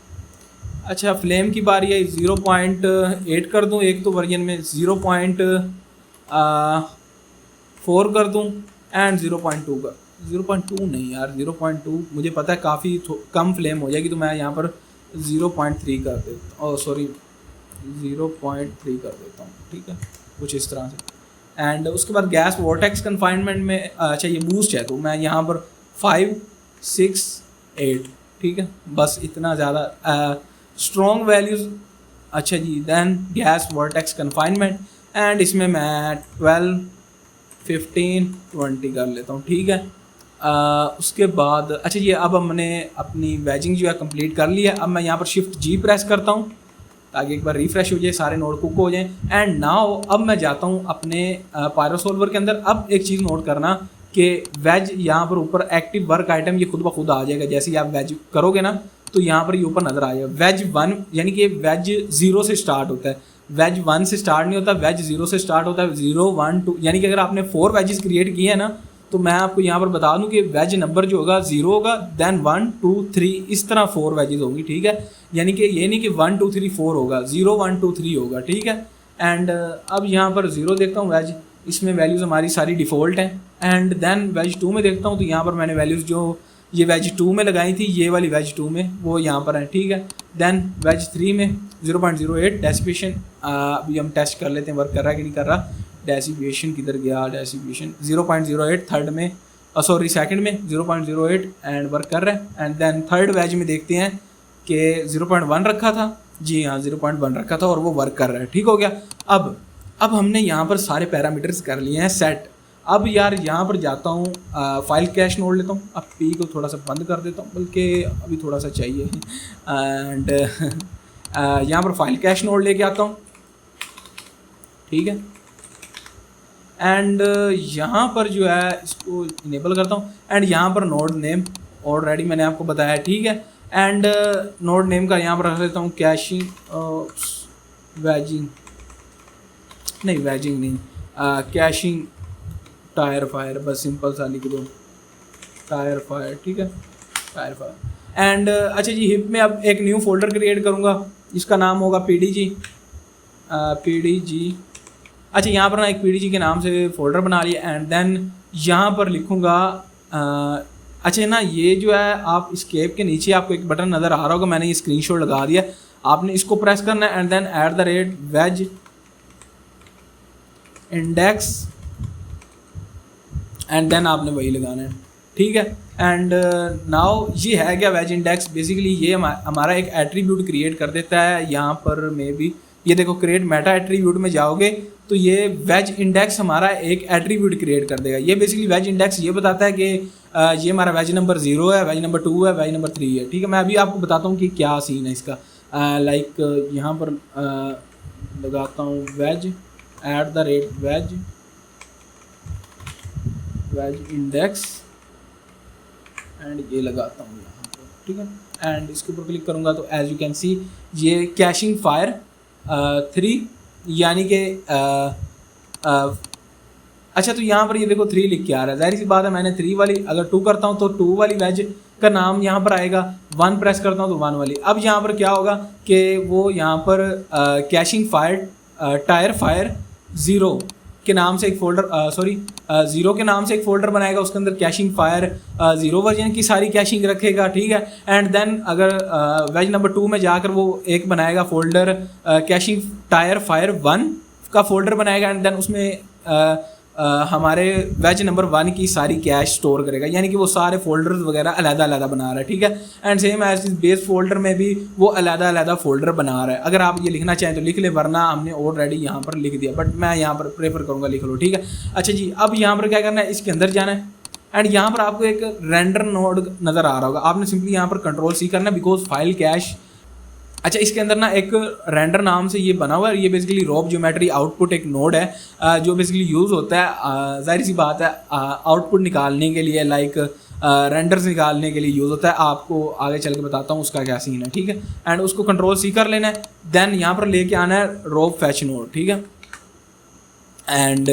अच्छा फ्लेम की बारी है, 0.8 कर दूँ, एक तो वर्जन में 0.4 कर दूँ एंड 0.2 कर 0.2 नहीं यार 0.2 मुझे पता है काफ़ी कम फ्लेम हो जाएगी, तो मैं यहाँ पर 0.3 कर देता हूँ, सॉरी 0.3 कर देता हूँ, ठीक है, कुछ इस तरह से। एंड उसके बाद गैस वोर्टेक्स कन्फाइनमेंट में अच्छा ये बूस्ट है, तो मैं यहाँ पर 5, 6, 8, ठीक है, बस इतना ज़्यादा स्ट्रॉन्ग वैल्यूज़। अच्छा जी, then gas vortex confinement and इसमें मैं 12, 1520 कर लेता हूँ, ठीक है। उसके बाद अच्छा ये अब हमने अपनी वेजिंग जो है कंप्लीट कर ली है। अब मैं यहाँ पर शिफ्ट जी प्रेस करता हूँ ताकि एक बार रिफ़्रेश हो जाए, सारे नोड कुक हो जाएं। एंड नाउ अब मैं जाता हूँ अपने पायरोसॉल्वर के अंदर। अब एक चीज़ नोट करना कि वेज यहाँ पर ऊपर एक्टिव वर्क आइटम ये खुद ब खुद आ जाएगा। जैसे ही आप वेज करोगे ना तो यहाँ पर ये ऊपर नज़र आ जाएगा वेज 1, यानी कि वेज 0 से स्टार्ट होता है, वेज 1 से स्टार्ट नहीं होता, वेज 0 से स्टार्ट होता है, 0 1 2। यानी कि अगर आपने 4 वेजेस क्रिएट किए हैं ना तो मैं आपको यहाँ पर बता दूं कि वेज नंबर जो होगा 0 होगा, देन 1 2 3 इस तरह 4 वेजेस होंगी, ठीक है। यानी कि ये नहीं कि 1 2 3 4 होगा, 0 1 2 3 होगा, ठीक है। एंड अब यहाँ पर 0 देखता हूँ वेज, इसमें वैल्यूज़ हमारी सारी डिफ़ॉल्ट हैं। एंड देन वेज 2 में देखता हूँ तो यहाँ पर मैंने वैल्यूज़ जो ये वेज 2 में लगाई थी, ये वाली वेज 2 में वो यहाँ पर है, ठीक है। देन वेज 3 में 0.08 डेसिवेशन, अभी हम टेस्ट कर लेते हैं वर्क कर रहा है कि नहीं कर रहा। डेसिवेशन किधर गया, डेसिवेशन 0.08 थर्ड में, सॉरी सेकंड में 0.08 एंड वर्क कर रहा है। एंड देन थर्ड वेज में देखते हैं कि 0.1 रखा था, जी हाँ 0.1 रखा था और वो वर्क कर रहा है, ठीक हो गया। अब हमने यहाँ पर सारे पैरामीटर्स कर लिए हैं सेट। अब यार यहाँ पर जाता हूँ फाइल कैश नोड लेता हूँ, अब पी को थोड़ा सा बंद कर देता हूँ, बल्कि अभी थोड़ा सा चाहिए। एंड यहाँ पर फाइल कैश नोड लेके आता हूँ, ठीक है। एंड यहाँ पर जो है इसको इनेबल करता हूँ। एंड यहाँ पर नोड नेम ऑलरेडी मैंने आपको बताया है, ठीक है। एंड नोड नेम का यहाँ पर रख लेता हूँ कैशिंग वेजिंग, नहीं वेजिंग नहीं, कैशिंग टायर फायर, बस सिंपल सा लिख दो टायर फायर, ठीक है, टायर फायर। एंड अच्छा जी हिप में अब एक न्यू फोल्डर क्रिएट करूँगा, इसका नाम होगा PDG। अच्छा यहाँ पर ना एक PDG के नाम से फोल्डर बना लिया। एंड देन यहाँ पर लिखूँगा अच्छा ना ये जो है आप स्केप के नीचे आपको एक बटन नज़र आ रहा होगा, मैंने ये स्क्रीनशॉट लगा दिया, आपने इसको प्रेस करना है। And then @wedge index, and then आपने वही लगाना है, ठीक है। एंड नाउ ये है क्या वेज इंडेक्स, बेसिकली ये हमारा एक एट्रीब्यूट क्रिएट कर देता है। यहाँ पर मे बी ये देखो क्रिएट मेटा एट्रीब्यूट में जाओगे तो ये वेज इंडेक्स हमारा एक एट्रीब्यूट क्रिएट कर देगा। ये बेसिकली वेज इंडेक्स ये बताता है कि ये हमारा वेज नंबर 0 है, वेज नंबर 2 है, वेज नंबर 3 है, ठीक है। मैं अभी आपको बताता हूँ कि क्या सीन है इसका। लाइक यहाँ पर लगाता हूँ वेज वेज इंडेक्स एंड ये लगाता हूँ यहाँ पर, ठीक है। एंड इसके ऊपर क्लिक करूँगा तो एज यू कैन सी ये कैशिंग फायर 3, यानी कि अच्छा तो यहाँ पर ये देखो 3 लिख के आ रहा है, जाहिर सी बात है मैंने 3 वाली, अगर 2 करता हूँ तो 2 वाली वेज का नाम यहाँ पर आएगा, 1 प्रेस करता हूँ तो 1 वाली। अब यहाँ पर क्या होगा कि वो यहाँ पर कैशिंग फायर टायर फायर 0 के नाम से एक फोल्डर, 0 के नाम से एक फोल्डर बनाएगा, उसके अंदर कैशिंग फायर 0 वर्जन की सारी कैशिंग रखेगा, ठीक है। एंड देन अगर वेज नंबर 2 में जाकर वो एक बनाएगा फोल्डर कैशिंग टायर फायर 1 का फोल्डर बनाएगा। एंड देन उसमें हमारे वेज नंबर 1 की सारी कैश स्टोर करेगा, यानी कि वो सारे फोल्डर्स वगैरह अलग-अलग बना रहा है, ठीक है। एंड सेम एज इस बेस फोल्डर में भी वो अलग-अलग फोल्डर बना रहा है। अगर आप ये लिखना चाहें तो लिख ले, वरना हमने ऑलरेडी यहाँ पर लिख दिया, बट मैं यहाँ पर प्रेफर करूँगा लिख लो, ठीक है। अच्छा जी अब यहाँ पर क्या करना है, इसके अंदर जाना है। एंड यहाँ पर आपको एक रेंडर नोड नज़र आ रहा होगा, आपने सिंपली यहाँ पर Ctrl+C करना है बिकॉज फाइल कैश। अच्छा इसके अंदर ना एक रेंडर नाम से ये बना हुआ है, ये बेसिकली रॉब ज्योमेट्री आउटपुट एक नोड है जो बेसिकली यूज़ होता है, जाहिर सी बात है आउटपुट निकालने के लिए, लाइक रेंडर्स निकालने के लिए यूज़ होता है। आपको आगे चल के बताता हूँ उसका क्या सीन है, ठीक है। एंड उसको Ctrl+C कर लेना है, देन यहाँ पर लेके आना है रॉब फैच नोड, ठीक है। एंड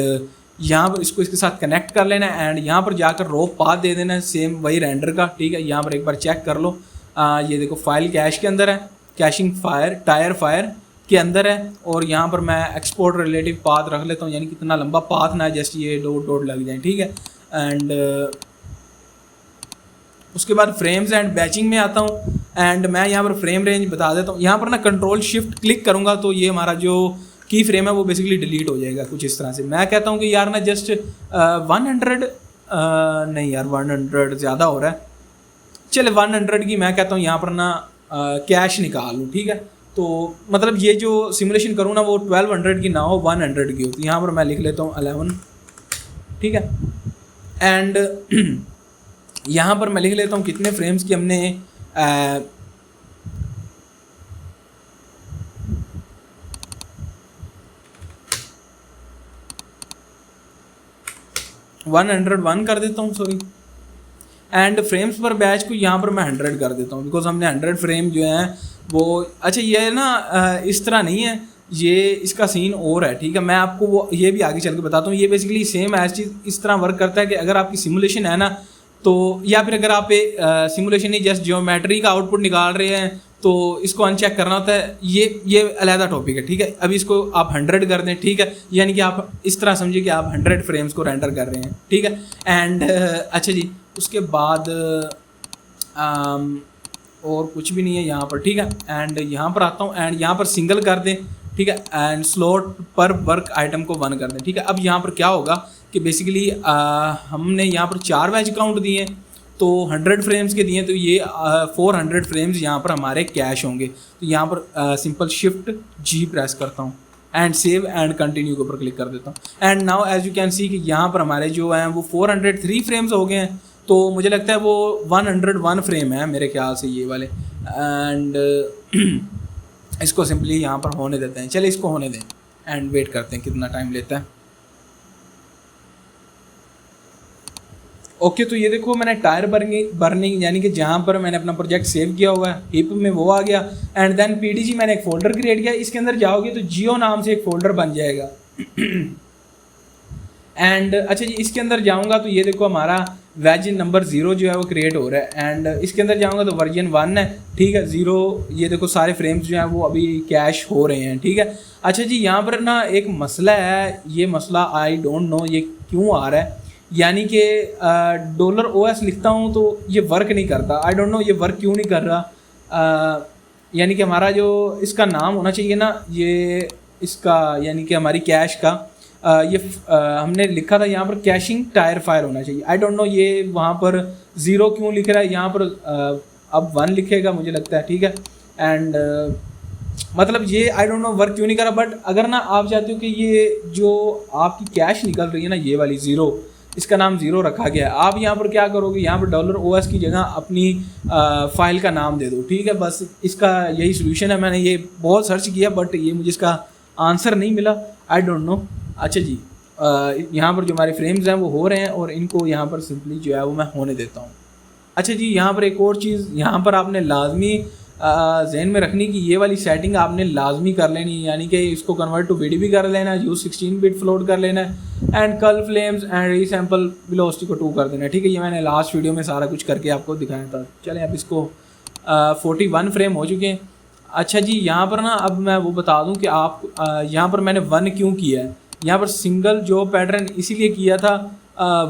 यहाँ पर इसको इसके साथ कनेक्ट कर लेना है। एंड यहाँ पर जाकर रॉब पाथ दे देना है, सेम वही रेंडर का, ठीक है। यहाँ पर एक बार चेक कर लो, ये देखो फाइल कैश के अंदर है, कैशिंग फायर टायर फायर के अंदर है। और यहाँ पर मैं एक्सपोर्ट रिलेटिव पाथ रख लेता हूँ, यानी कितना लंबा पाथ ना जस्ट ये डॉट डॉट लग जाए, ठीक है। एंड उसके बाद फ्रेम्स एंड बैचिंग में आता हूँ। एंड मैं यहाँ पर फ्रेम रेंज बता देता हूँ, यहाँ पर ना Ctrl+Shift क्लिक करूँगा तो ये हमारा जो की फ्रेम है वो बेसिकली डिलीट हो जाएगा कुछ इस तरह से। मैं कहता हूँ कि यार ना जस्ट 100 नहीं यार 100 ज़्यादा हो रहा है, चले 100 की मैं कहता हूँ यहाँ पर ना कैश निकाल लूँ, ठीक है। तो मतलब ये जो सिमुलेशन करूँ ना वो 1200 की ना हो, 100 की हो। तो यहाँ पर मैं लिख लेता हूँ 11 ठीक है। एंड यहाँ पर मैं लिख लेता हूँ कितने फ्रेम्स की हमने 101 कर देता हूँ, सॉरी। एंड फ्रेम्स पर बैच को यहाँ पर मैं 100 कर देता हूँ, बिकॉज हमने 100 फ्रेम जो हैं वो, अच्छा ये है ना इस तरह नहीं है, ये इसका सीन और है, ठीक है। मैं आपको वो ये भी आगे चल के बताता हूँ। ये बेसिकली सेम एज चीज़ इस तरह वर्क करता है कि अगर आपकी सिमुलेशन है ना, तो या फिर अगर आप सिमुलेशन ही जस्ट ज्योमेट्री का आउटपुट निकाल रहे हैं तो इसको अनचेक करना होता है, ये अलहदा टॉपिक है, ठीक है। अभी इसको आप 100 कर दें, ठीक है, यानी कि आप इस तरह समझिए कि आप 100 फ्रेम्स को रेंडर कर रहे हैं, ठीक है। एंड अच्छा जी, उसके बाद और कुछ भी नहीं है यहाँ पर, ठीक है। एंड यहाँ पर आता हूँ एंड यहाँ पर सिंगल कर दें, ठीक है। एंड स्लॉट पर वर्क आइटम को 1 कर दें, ठीक है। अब यहाँ पर क्या होगा कि बेसिकली हमने यहाँ पर 4 वेज काउंट दिए, तो 100 फ्रेम्स के दिए, तो ये 400 फ्रेम्स यहाँ पर हमारे कैश होंगे। तो यहाँ पर सिंपल शिफ्ट G प्रेस करता हूँ एंड सेव एंड कंटिन्यू के ऊपर क्लिक कर देता हूँ। And now as you can see कि यहाँ पर हमारे जो हैं वो 403 फ्रेम्स हो गए हैं। तो मुझे लगता है वो 101 फ्रेम है मेरे ख्याल से ये वाले। एंड इसको सिंपली यहाँ पर होने देते हैं, चलिए इसको होने दें एंड वेट करते हैं कितना टाइम लेता है। ओके तो ये देखो मैंने टायर बर्निंग यानी कि जहाँ पर मैंने अपना प्रोजेक्ट सेव किया हुआ है हिप में वो आ गया। एंड देन PDG मैंने एक फ़ोल्डर क्रिएट किया, इसके अंदर जाओगे तो जियो नाम से एक फ़ोल्डर बन जाएगा। एंड अच्छा जी, इसके अंदर जाऊँगा तो ये देखो हमारा वेज नंबर 0 जो है वो क्रिएट हो रहा है। एंड इसके अंदर जाऊँगा तो वर्जन 1 है, ठीक है। 0 ये देखो सारे फ्रेम्स जो हैं वो अभी कैश हो रहे हैं, ठीक है। अच्छा जी, यहाँ पर ना एक मसला है, ये मसला आई डोंट नो ये क्यों आ रहा है, यानी कि $OS लिखता हूँ तो ये वर्क नहीं करता। आई डोंट नो ये वर्क क्यों नहीं कर रहा। यानी कि हमारा जो इसका नाम होना चाहिए ना, ये इसका यानी कि हमारी कैश का ये हमने लिखा था यहाँ पर कैशिंग टायर फायर होना चाहिए। आई डोंट नो ये वहाँ पर 0 क्यों लिख रहा है, यहाँ पर अब 1 लिखेगा मुझे लगता है, ठीक है। एंड मतलब ये आई डोंट नो वर्क क्यों नहीं कर रहा। बट अगर ना आप चाहते हो कि ये जो आपकी कैश निकल रही है ना, ये वाली 0, इसका नाम 0 रखा गया है, आप यहाँ पर क्या करोगे, यहाँ पर $OS की जगह अपनी फाइल का नाम दे दो, ठीक है। बस इसका यही सोल्यूशन है। मैंने ये बहुत सर्च किया बट ये मुझे इसका आंसर नहीं मिला, आई डोंट नो। अच्छा जी, यहाँ पर जो हमारे फ्रेम्स हैं वो हो रहे हैं और इनको यहाँ पर सिंपली जो है वो मैं होने देता हूँ। अच्छा जी, यहाँ पर एक और चीज़ यहाँ पर आपने लाजमी जहन में रखनी कि ये वाली सेटिंग आपने लाजमी कर लेनी, यानी कि इसको कन्वर्ट टू VDB कर लेना है, यूज 16 बिट फ्लोट कर लेना है एंड कल फ्लेम्स एंड रीसैम्पल वेलोसिटी को 2 कर देना है, ठीक है। ये मैंने लास्ट वीडियो में सारा कुछ करके आपको दिखाया था। चलें अब इसको 41 फ्रेम हो चुके हैं। अच्छा जी, यहाँ पर ना अब मैं वो बता दूँ कि आप यहाँ पर मैंने 1 क्यों किया है, यहाँ पर सिंगल जो पैटर्न इसीलिए किया था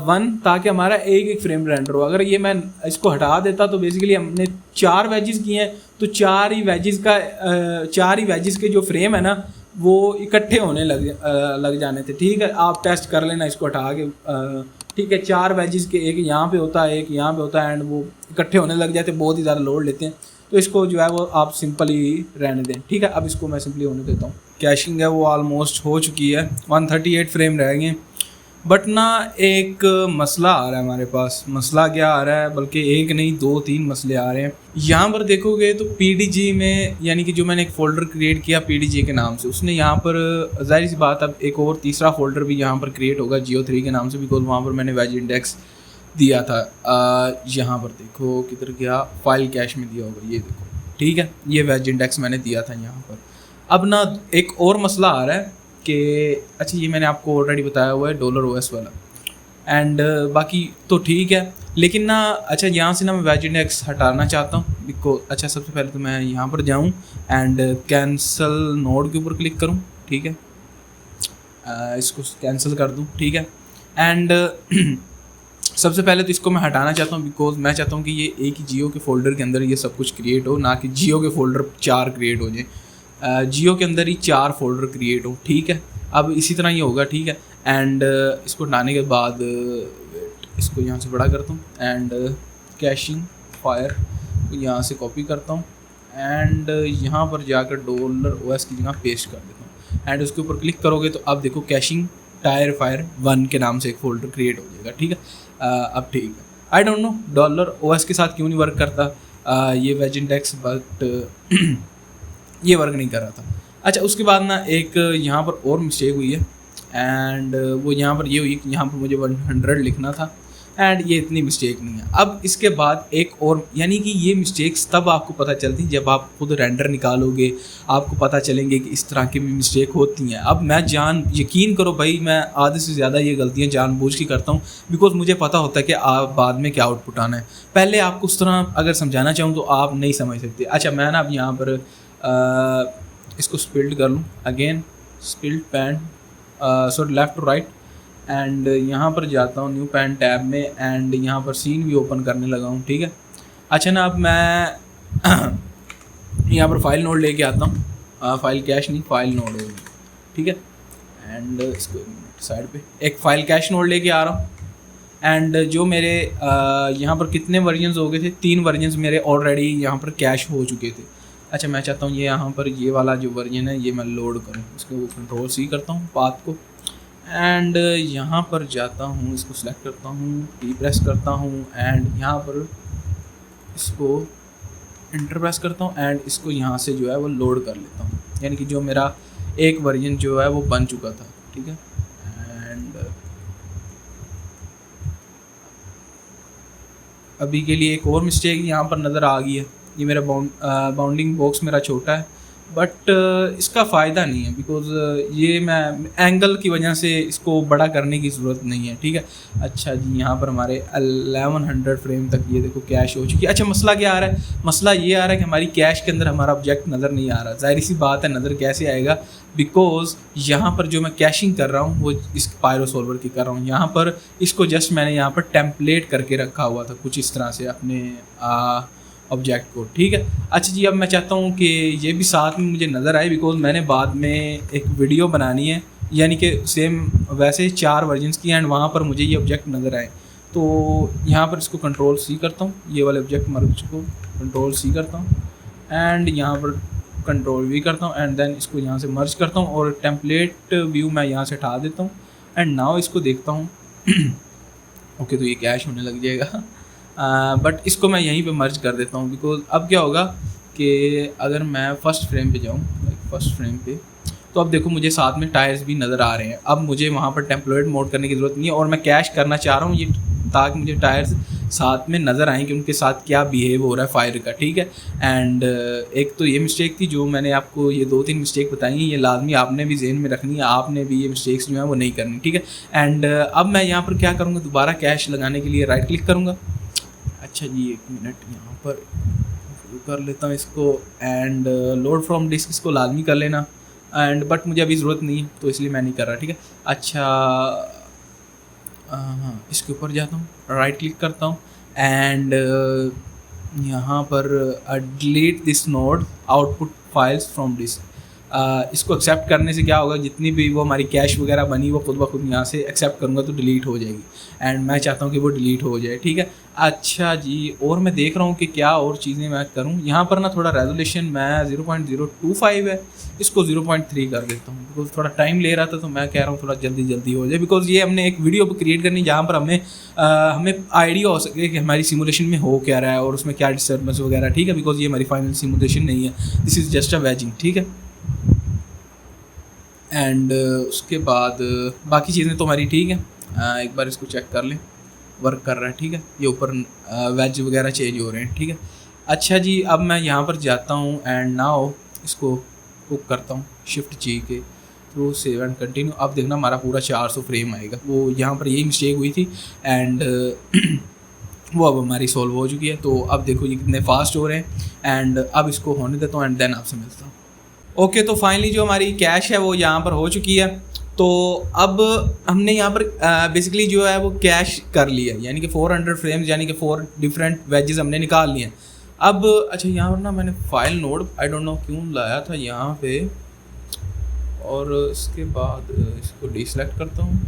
1 ताकि हमारा एक फ्रेम रेंडर हो। अगर ये मैं इसको हटा देता तो बेसिकली हमने 4 वेजेस किए हैं, तो 4 ही वेजेस के जो फ्रेम है ना वो इकट्ठे होने लग जाने थे, ठीक है। आप टेस्ट कर लेना इसको हटा के, ठीक है। 4 वेजेस के, एक यहाँ पे होता है एक यहाँ पे होता है एंड वो इकट्ठे होने लग जाते, बहुत ही ज़्यादा लोड लेते हैं। तो इसको जो है वो आप सिंपल ही रहने दें, ठीक है। अब इसको मैं सिंपली होने देता हूँ। कैशिंग है वो ऑलमोस्ट हो चुकी है, 138 फ्रेम रह गए। बट ना एक मसला आ रहा है हमारे पास। मसला क्या आ रहा है, बल्कि एक नहीं 2-3 मसले आ रहे हैं। यहाँ पर देखोगे तो PDG में, यानी कि जो मैंने एक फ़ोल्डर क्रिएट किया PDG के नाम से, उसने यहाँ पर ज़ाहिर सी बात अब एक और तीसरा फ़ोल्डर भी यहाँ पर क्रिएट होगा Geo3 के नाम से, बिकॉज वहाँ पर मैंने वेज इंडेक्स दिया था। यहाँ पर देखो किधर गया, फाइल कैश में दिया होगा, ये देखो, ठीक है। ये वेज इंडेक्स मैंने दिया था यहाँ पर। अब ना एक और मसला आ रहा है कि अच्छा ये मैंने आपको ऑलरेडी बताया हुआ है $OS वाला, एंड बाकी तो ठीक है। लेकिन ना अच्छा यहाँ से ना मैं वेज इंडेक्स हटाना चाहता हूँ, बिकॉज अच्छा सबसे पहले तो मैं यहाँ पर जाऊँ एंड कैंसल नोड के ऊपर क्लिक करूँ, ठीक है। इसको कैंसिल कर दूँ, ठीक है। एंड सबसे पहले तो इसको मैं हटाना चाहता हूँ, बिकॉज मैं चाहता हूँ कि ये एक ही जियो के फ़ोल्डर के अंदर ये सब कुछ क्रिएट हो, ना कि जियो के फ़ोल्डर 4 क्रिएट हो जाए, जियो के अंदर ही 4 फ़ोल्डर क्रिएट हो, ठीक है। अब इसी तरह ये होगा, ठीक है। एंड इसको हटाने के बाद इसको यहाँ से बड़ा करता हूँ एंड कैशिंग फायर को यहाँ से कॉपी करता हूँ एंड यहाँ पर जाकर $OS की जगह पेस्ट कर देता हूँ एंड उसके ऊपर क्लिक करोगे तो अब देखो कैशिंग टायर फायर 1 के नाम से एक फ़ोल्डर क्रिएट हो जाएगा, ठीक है। अब ठीक है, आई डोंट नो $OS के साथ क्यों नहीं वर्क करता ये वेज इंडेक्स, बट ये वर्क नहीं कर रहा था। अच्छा, उसके बाद ना एक यहाँ पर और मिस्टेक हुई है, एंड वो यहाँ पर ये हुई कि यहाँ पर मुझे 100 लिखना था, एंड ये इतनी मिस्टेक नहीं है। अब इसके बाद एक और, यानी कि ये मिस्टेक्स तब आपको पता चलती जब आप खुद रेंडर निकालोगे, आपको पता चलेंगे कि इस तरह की भी मिस्टेक होती हैं। अब मैं यकीन करो भाई, मैं आधे से ज़्यादा ये गलतियाँ जानबूझ के करता हूँ, बिकॉज मुझे पता होता है कि आप बाद में क्या आउटपुट आना है। पहले आपको उस तरह अगर समझाना चाहूँ तो आप नहीं समझ सकते। अच्छा, मैं ना अब यहाँ पर इसको स्पिल्ड कर लूँ, again split pane, sorry left to right, and यहाँ पर जाता हूँ न्यू पैन टैब में, एंड यहाँ पर सीन भी ओपन करने लगा हूँ, ठीक है। अच्छा ना, अब मैं यहाँ पर फाइल नोड लेके आता हूँ, फाइल कैश नहीं, फाइल नोड, ठीक है। एंड इसको साइड पे एक फाइल कैश नोड लेके आ रहा हूँ, एंड जो मेरे यहाँ पर कितने वर्जन्स हो गए थे, 3 वर्जन्स मेरे ऑलरेडी यहाँ पर कैश हो चुके थे। अच्छा, मैं चाहता हूँ ये यहाँ पर ये वाला जो वर्जन है ये मैं लोड करूँ, इसको Ctrl+C करता हूँ पाथ को, एंड यहाँ पर जाता हूँ, इसको सेलेक्ट करता हूँ, टी प्रेस करता हूँ, एंड यहाँ पर इसको इंटर प्रेस करता हूँ, एंड इसको यहाँ से जो है वो लोड कर लेता हूँ, यानी कि जो मेरा एक वर्जन जो है वो बन चुका था, ठीक है। एंड अभी के लिए एक और मिस्टेक यहाँ पर नज़र आ गई है, ये मेरा बाउंडिंग बॉक्स मेरा छोटा है, बट इसका फ़ायदा नहीं है, बिकॉज़ ये मैं एंगल की वजह से इसको बड़ा करने की ज़रूरत नहीं है, ठीक है। अच्छा जी, यहाँ पर हमारे 1100 फ्रेम तक ये देखो कैश हो चुकी है। अच्छा, मसला क्या आ रहा है? मसला ये आ रहा है कि हमारी कैश के अंदर हमारा ऑब्जेक्ट नज़र नहीं आ रहा। ज़ाहिर सी बात है, नज़र कैसे आएगा, बिकॉज़ यहाँ पर जो मैं कैशिंग कर रहा हूँ वो इस पायरो सॉल्वर की कर रहा हूँ। यहाँ पर इसको जस्ट मैंने यहाँ पर टेम्पलेट करके रखा हुआ था कुछ इस तरह से अपने ऑब्जेक्ट को, ठीक है। अच्छा जी, अब मैं चाहता हूँ कि ये भी साथ में मुझे नज़र आए, बिकॉज मैंने बाद में एक वीडियो बनानी है, यानी कि सेम वैसे 4 वर्जन्स की, एंड वहाँ पर मुझे ये ऑब्जेक्ट नज़र आए। तो यहाँ पर इसको Ctrl+C करता हूँ, ये वाले ऑब्जेक्ट मर्ज को Ctrl+C करता हूँ, एंड यहाँ पर Ctrl+V करता हूँ, एंड देन इसको यहाँ से मर्ज करता हूँ, और टेम्पलेट व्यू मैं यहाँ से हटा देता हूँ, एंड नाउ इसको देखता हूँ। ओके, तो ये कैश होने लग जाएगा, बट इसको मैं यहीं पे मर्ज कर देता हूँ, बिकॉज अब क्या होगा कि अगर मैं फ़र्स्ट फ्रेम पे जाऊँ, फर्स्ट फ्रेम पे, तो अब देखो मुझे साथ में टायर्स भी नज़र आ रहे हैं। अब मुझे वहाँ पर टेम्पलेट मोड करने की ज़रूरत नहीं है, और मैं कैश करना चाह रहा हूँ ये, ताकि मुझे टायर्स साथ में नज़र आएँ कि उनके साथ क्या बिहेव हो रहा है फायर का, ठीक है। एंड एक तो ये मिस्टेक थी जो मैंने आपको ये 2-3 मिस्टेक बताई हैं, ये लाजमी आपने भी जहन में रखनी है, आपने भी ये मिस्टेक्स जो हैं वो नहीं करनी, ठीक है। एंड अब मैं यहाँ पर क्या करूँगा, दोबारा कैश लगाने के लिए राइट क्लिक करूँगा। अच्छा जी, 1 मिनट यहाँ पर शुरू कर लेता हूँ इसको, एंड लोड फ्रॉम डिस्क इसको लाजमी कर लेना, एंड बट मुझे अभी ज़रूरत नहीं है तो इसलिए मैं नहीं कर रहा, ठीक है। अच्छा, हाँ, इसके ऊपर जाता हूँ, राइट क्लिक करता हूँ, एंड यहाँ पर delete this node output files from disk. इसको एक्सेप्ट करने से क्या होगा, जितनी भी वो हमारी कैश वगैरह बनी वो खुद ब खुद यहाँ से एक्सेप्ट करूँगा तो डिलीट हो जाएगी, एंड मैं चाहता हूँ कि वो डिलीट हो जाए, ठीक है। अच्छा जी, और मैं देख रहा हूँ कि क्या और चीज़ें मैं करूँ। यहाँ पर ना थोड़ा रेजोल्यूशन मैं 0.025 है, इसको 0.3 कर देता हूँ, बिकॉज थोड़ा टाइम ले रहा था, तो मैं कह रहा हूँ थोड़ा जल्दी हो जाए, बिकॉज ये हमने एक वीडियो क्रिएट करनी जहाँ पर हमें आइडिया हो सके कि हमारी सिमुलेशन में हो क्या रहा है और उसमें क्या डिस्टर्बेंस वगैरह, ठीक है। बिकॉज ये हमारी फाइनल सिमुलेशन नहीं है, this is just a waging, ठीक है। एंड उसके बाद बाकी चीज़ें तो हमारी ठीक है, एक बार इसको चेक कर लें, वर्क कर रहा है, ठीक है। ये ऊपर वेज वगैरह चेंज हो रहे हैं, ठीक है। अच्छा जी, अब मैं यहाँ पर जाता हूँ, एंड नाउ इसको कुक करता हूँ Shift-G के थ्रू, सेव एंड कंटिन्यू। अब देखना हमारा पूरा 400 फ्रेम आएगा, वो यहाँ पर यही मिस्टेक हुई थी, एंड वो अब हमारी सॉल्व हो चुकी है। तो अब देखो ये कितने फास्ट हो रहे हैं, एंड अब इसको होने देता हूँ, एंड देन आपसे मिलता हूँ। ओके, तो फाइनली जो हमारी कैश है वो यहाँ पर हो चुकी है। तो अब हमने यहाँ पर बेसिकली जो है वो कैश कर लिया, यानी कि 400 फ्रेम्स, यानी कि 4 डिफरेंट वेजेस हमने निकाल लिए। अब अच्छा, यहाँ पर ना मैंने file node I don't know क्यों लाया था यहाँ पे, और इसके बाद इसको डीसेलेक्ट करता हूँ,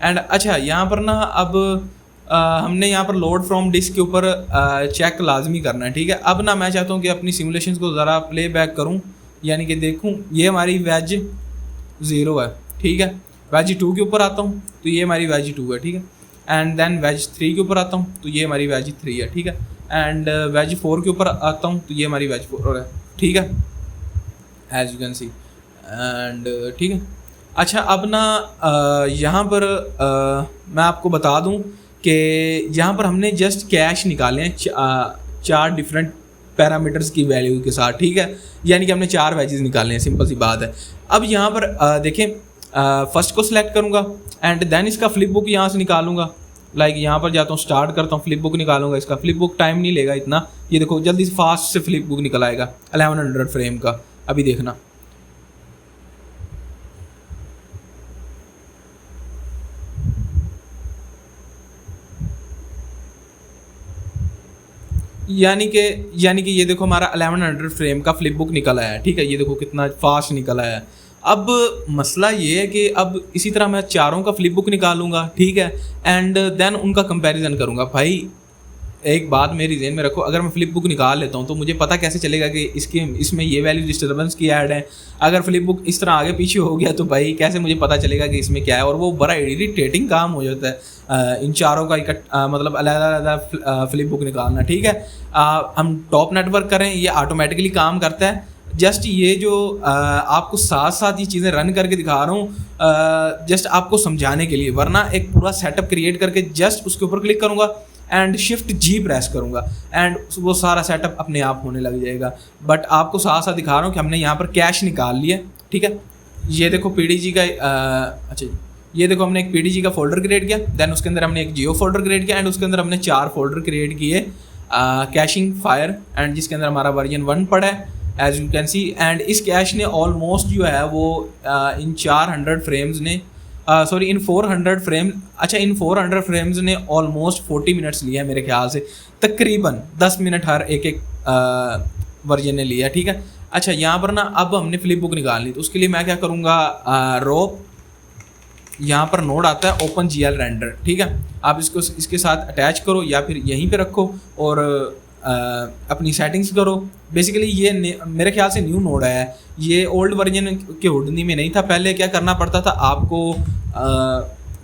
एंड अच्छा यहाँ पर ना अब हमने यहाँ पर लोड फ्रॉम डिस्क के ऊपर चेक लाजमी करना है, ठीक है। अब ना मैं चाहता हूँ कि अपनी सिमुलेशंस को ज़रा प्ले बैक करूँ, यानी कि देखूँ ये हमारी वेज 0 है, ठीक है। वेज 2 के ऊपर आता हूँ तो ये हमारी वेज 2 है, ठीक है। एंड देन वेज 3 के ऊपर आता हूँ तो ये हमारी वेज 3 है, ठीक है। एंड वेज 4 के ऊपर आता हूँ तो ये हमारी वेज 4 है, ठीक है, as you can see. And ठीक है। अच्छा अब ना यहाँ पर मैं आपको बता दूँ कि यहाँ पर हमने जस्ट कैश निकाले हैं 4 डिफरेंट पैरामीटर्स की वैल्यू के साथ, ठीक है। यानी कि हमने 4 वेजेस निकाले हैं, सिंपल सी बात है। अब यहाँ पर देखें, फर्स्ट को सिलेक्ट करूँगा एंड देन इसका फ्लिप बुक यहाँ से निकालूंगा। लाइक यहाँ पर जाता हूँ, स्टार्ट करता हूँ, फ्लिप बुक निकालूंगा। इसका फ्लिप बुक टाइम नहीं लेगा इतना, ये देखो जल्दी से फास्ट से फ्लिप बुक निकल आएगा 1100 फ्रेम का। अभी देखना, यानी कि ये देखो हमारा 1100 फ्रेम का फ्लिप बुक निकल आया है, ठीक है। ये देखो कितना फास्ट निकल आया है। अब मसला ये है कि अब इसी तरह मैं चारों का फ्लिप बुक निकालूंगा, ठीक है, एंड देन उनका कंपैरिजन करूंगा। भाई एक बात मेरी ज़हन में रखो, अगर मैं फ्लिप बुक निकाल लेता हूँ तो मुझे पता कैसे चलेगा कि इसमें ये वैल्यू डिस्टर्बेंस की ऐड है। अगर फ्लिप बुक इस तरह आगे पीछे हो गया तो भाई कैसे मुझे पता चलेगा कि इसमें क्या है, और वो बड़ा इरिटेटिंग काम हो जाता है इन चारों का मतलब अलग फ्लिप बुक निकालना, ठीक है। हम टॉप नेटवर्क करें, ये ऑटोमेटिकली काम करता है। जस्ट ये जो आपको साथ साथ ये चीज़ें रन करके दिखा रहा हूँ जस्ट आपको समझाने के लिए, वरना एक पूरा सेटअप क्रिएट करके जस्ट उसके ऊपर क्लिक करूँगा एंड शिफ्ट जी प्रेस करूँगा एंड वो सारा सेटअप अपने आप होने लग जाएगा। बट आपको साथ साथ दिखा रहा हूँ कि हमने यहाँ पर कैश निकाल लिया, ठीक है। ये देखो PDG का अच्छा ये देखो हमने एक PDG का फोल्डर क्रिएट किया, देन उसके अंदर हमने एक जियो फोल्डर क्रिएट किया एंड उसके अंदर हमने 4 फोल्डर क्रिएट किए कैशिंग फायर, एंड जिसके अंदर हमारा वर्जन 1 पड़ा है as you can see. And इस कैश ने ऑलमोस्ट जो है वो इन 400 फ्रेम्स ने सॉरी इन 400 फ्रेम, अच्छा इन 400 फ्रेम्स ने ऑलमोस्ट 40 मिनट्स लिया है मेरे ख्याल से, तकरीबन 10 मिनट हर एक वर्जन ने लिया, ठीक है। अच्छा यहाँ पर ना अब हमने फ्लिप बुक निकालनी, तो उसके लिए मैं क्या करूँगा, रोप यहाँ पर नोड आता है OpenGL रेंडर, ठीक है। आप इसको इसके साथ अटैच करो या फिर यहीं पे रखो और अपनी सेटिंग्स करो। बेसिकली ये मेरे ख्याल से न्यू नोड है, ये ओल्ड वर्जन के हुडनी में नहीं था। पहले क्या करना पड़ता था आपको,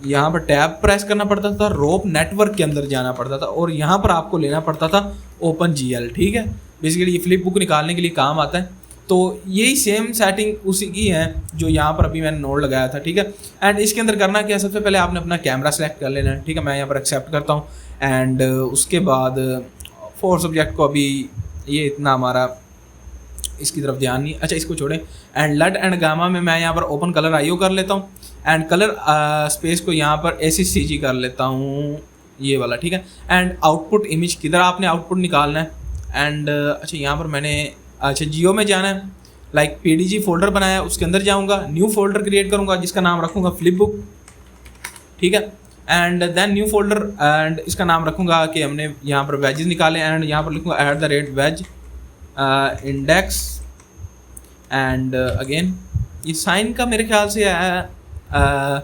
यहाँ पर टैब प्रेस करना पड़ता था, रोप नेटवर्क के अंदर जाना पड़ता था और यहाँ पर आपको लेना पड़ता था OpenGL, ठीक है। बेसिकली ये फ्लिप बुक निकालने के लिए काम आता है। तो यही सेम सेटिंग उसी की है जो यहाँ पर अभी मैंने नोड लगाया था, ठीक है। एंड इसके अंदर करना क्या है, सबसे पहले आपने अपना कैमरा सेलेक्ट कर लेना है, ठीक है। मैं यहाँ पर एक्सेप्ट करता हूँ एंड उसके बाद फोर सब्जेक्ट को अभी ये इतना हमारा इसकी तरफ ध्यान नहीं, अच्छा इसको छोड़ें। एंड लड एंड गामा में मैं यहाँ पर ओपन कलर IO कर लेता हूँ एंड कलर स्पेस को यहाँ पर ACCG कर लेता हूँ, ये वाला, ठीक है। एंड आउटपुट इमेज किधर आपने आउटपुट निकालना है एंड अच्छा यहाँ पर मैंने अच्छा जियो में जाना है, लाइक PDG फोल्डर बनाया उसके अंदर जाऊँगा, न्यू फोल्डर क्रिएट करूँगा जिसका नाम रखूँगा फ्लिप बुक, ठीक है। And then new folder and इसका नाम रखूँगा कि हमने यहाँ पर वेजेस निकाले एंड यहाँ पर लिखूँगा @veg इंडेक्स एंड अगेन ये साइन का मेरे ख्याल से आया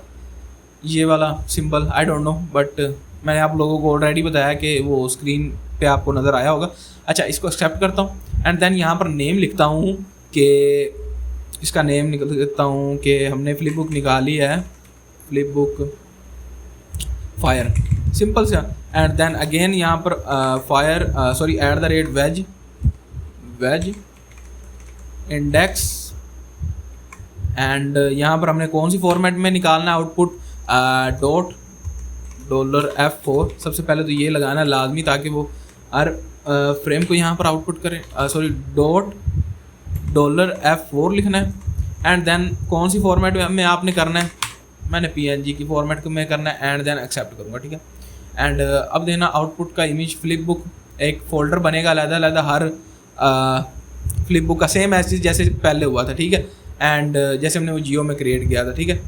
ये वाला symbol, I don't know, but मैंने आप लोगों को ऑलरेडी बताया कि वो स्क्रीन पे आपको नज़र आया होगा। अच्छा इसको एक्सेप्ट करता हूँ एंड देन यहाँ पर नेम लिखता हूँ कि इसका नेम निकल देता हूँ कि हमने फ्लिप बुक निकाली है, फ्लिप बुक फायर, सिंपल सा। एंड देन अगेन यहाँ पर fire sorry @veg index and यहाँ पर हमने कौन सी फॉर्मेट में निकालना है आउटपुट, $F4 सबसे पहले तो ये लगाना है लाजमी ताकि वो हर फ्रेम को यहाँ पर आउटपुट करें, सॉरी $F4 लिखना है एंड देन कौन सी फॉर्मेट में आपने करना है, मैंने PNG की फॉर्मेट में करना है एंड देन एक्सेप्ट करूँगा, ठीक है। एंड अब देना आउटपुट का इमेज फ्लिप बुक, एक फोल्डर बनेगा अलग-अलग हर फ्लिप बुक का, सेम ऐसे जैसे पहले हुआ था, ठीक है। एंड जैसे हमने वो जियो में क्रिएट किया था, ठीक है।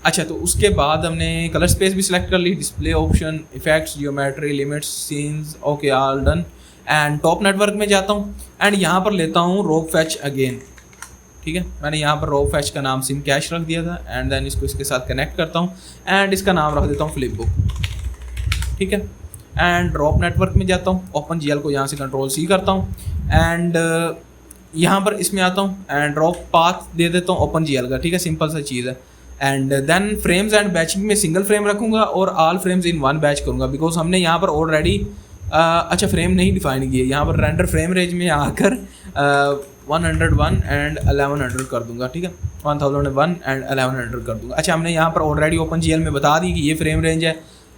अच्छा तो उसके बाद हमने कलर स्पेस भी सिलेक्ट कर ली, display option, effects, geometry, limits, scenes, okay all done. And top network में जाता हूँ एंड यहाँ पर लेता हूँ रोप फैच अगेन, ठीक है। मैंने यहाँ पर रोप फैच का नाम सिम कैश रख दिया था एंड देन इसको इसके साथ कनेक्ट करता हूँ एंड इसका नाम रख देता हूँ फ्लिप बुक, ठीक है। एंड ड्रॉप नेटवर्क में जाता हूँ, OpenGL को यहाँ से Ctrl+C करता हूँ एंड यहाँ पर इसमें आता हूँ एंड ड्रॉप पाथ दे देता हूँ ओपन जीएल का, ठीक है, सिंपल सा चीज़ है। And then frames and batching में सिंगल फ्रेम रखूँगा और all frames in one batch करूँगा, बिकॉज हमने यहाँ पर ऑलरेडी अच्छा फ्रेम नहीं डिफाइन किए। यहाँ पर रेंडर फ्रेम रेंज में आकर 101 एंड 1100 कर दूंगा, ठीक है, 1001 एंड 1100 कर दूंगा। अच्छा हमने यहाँ पर ऑलरेडी ओपन जीएल में बता दी कि ये फ्रेम रेंज है।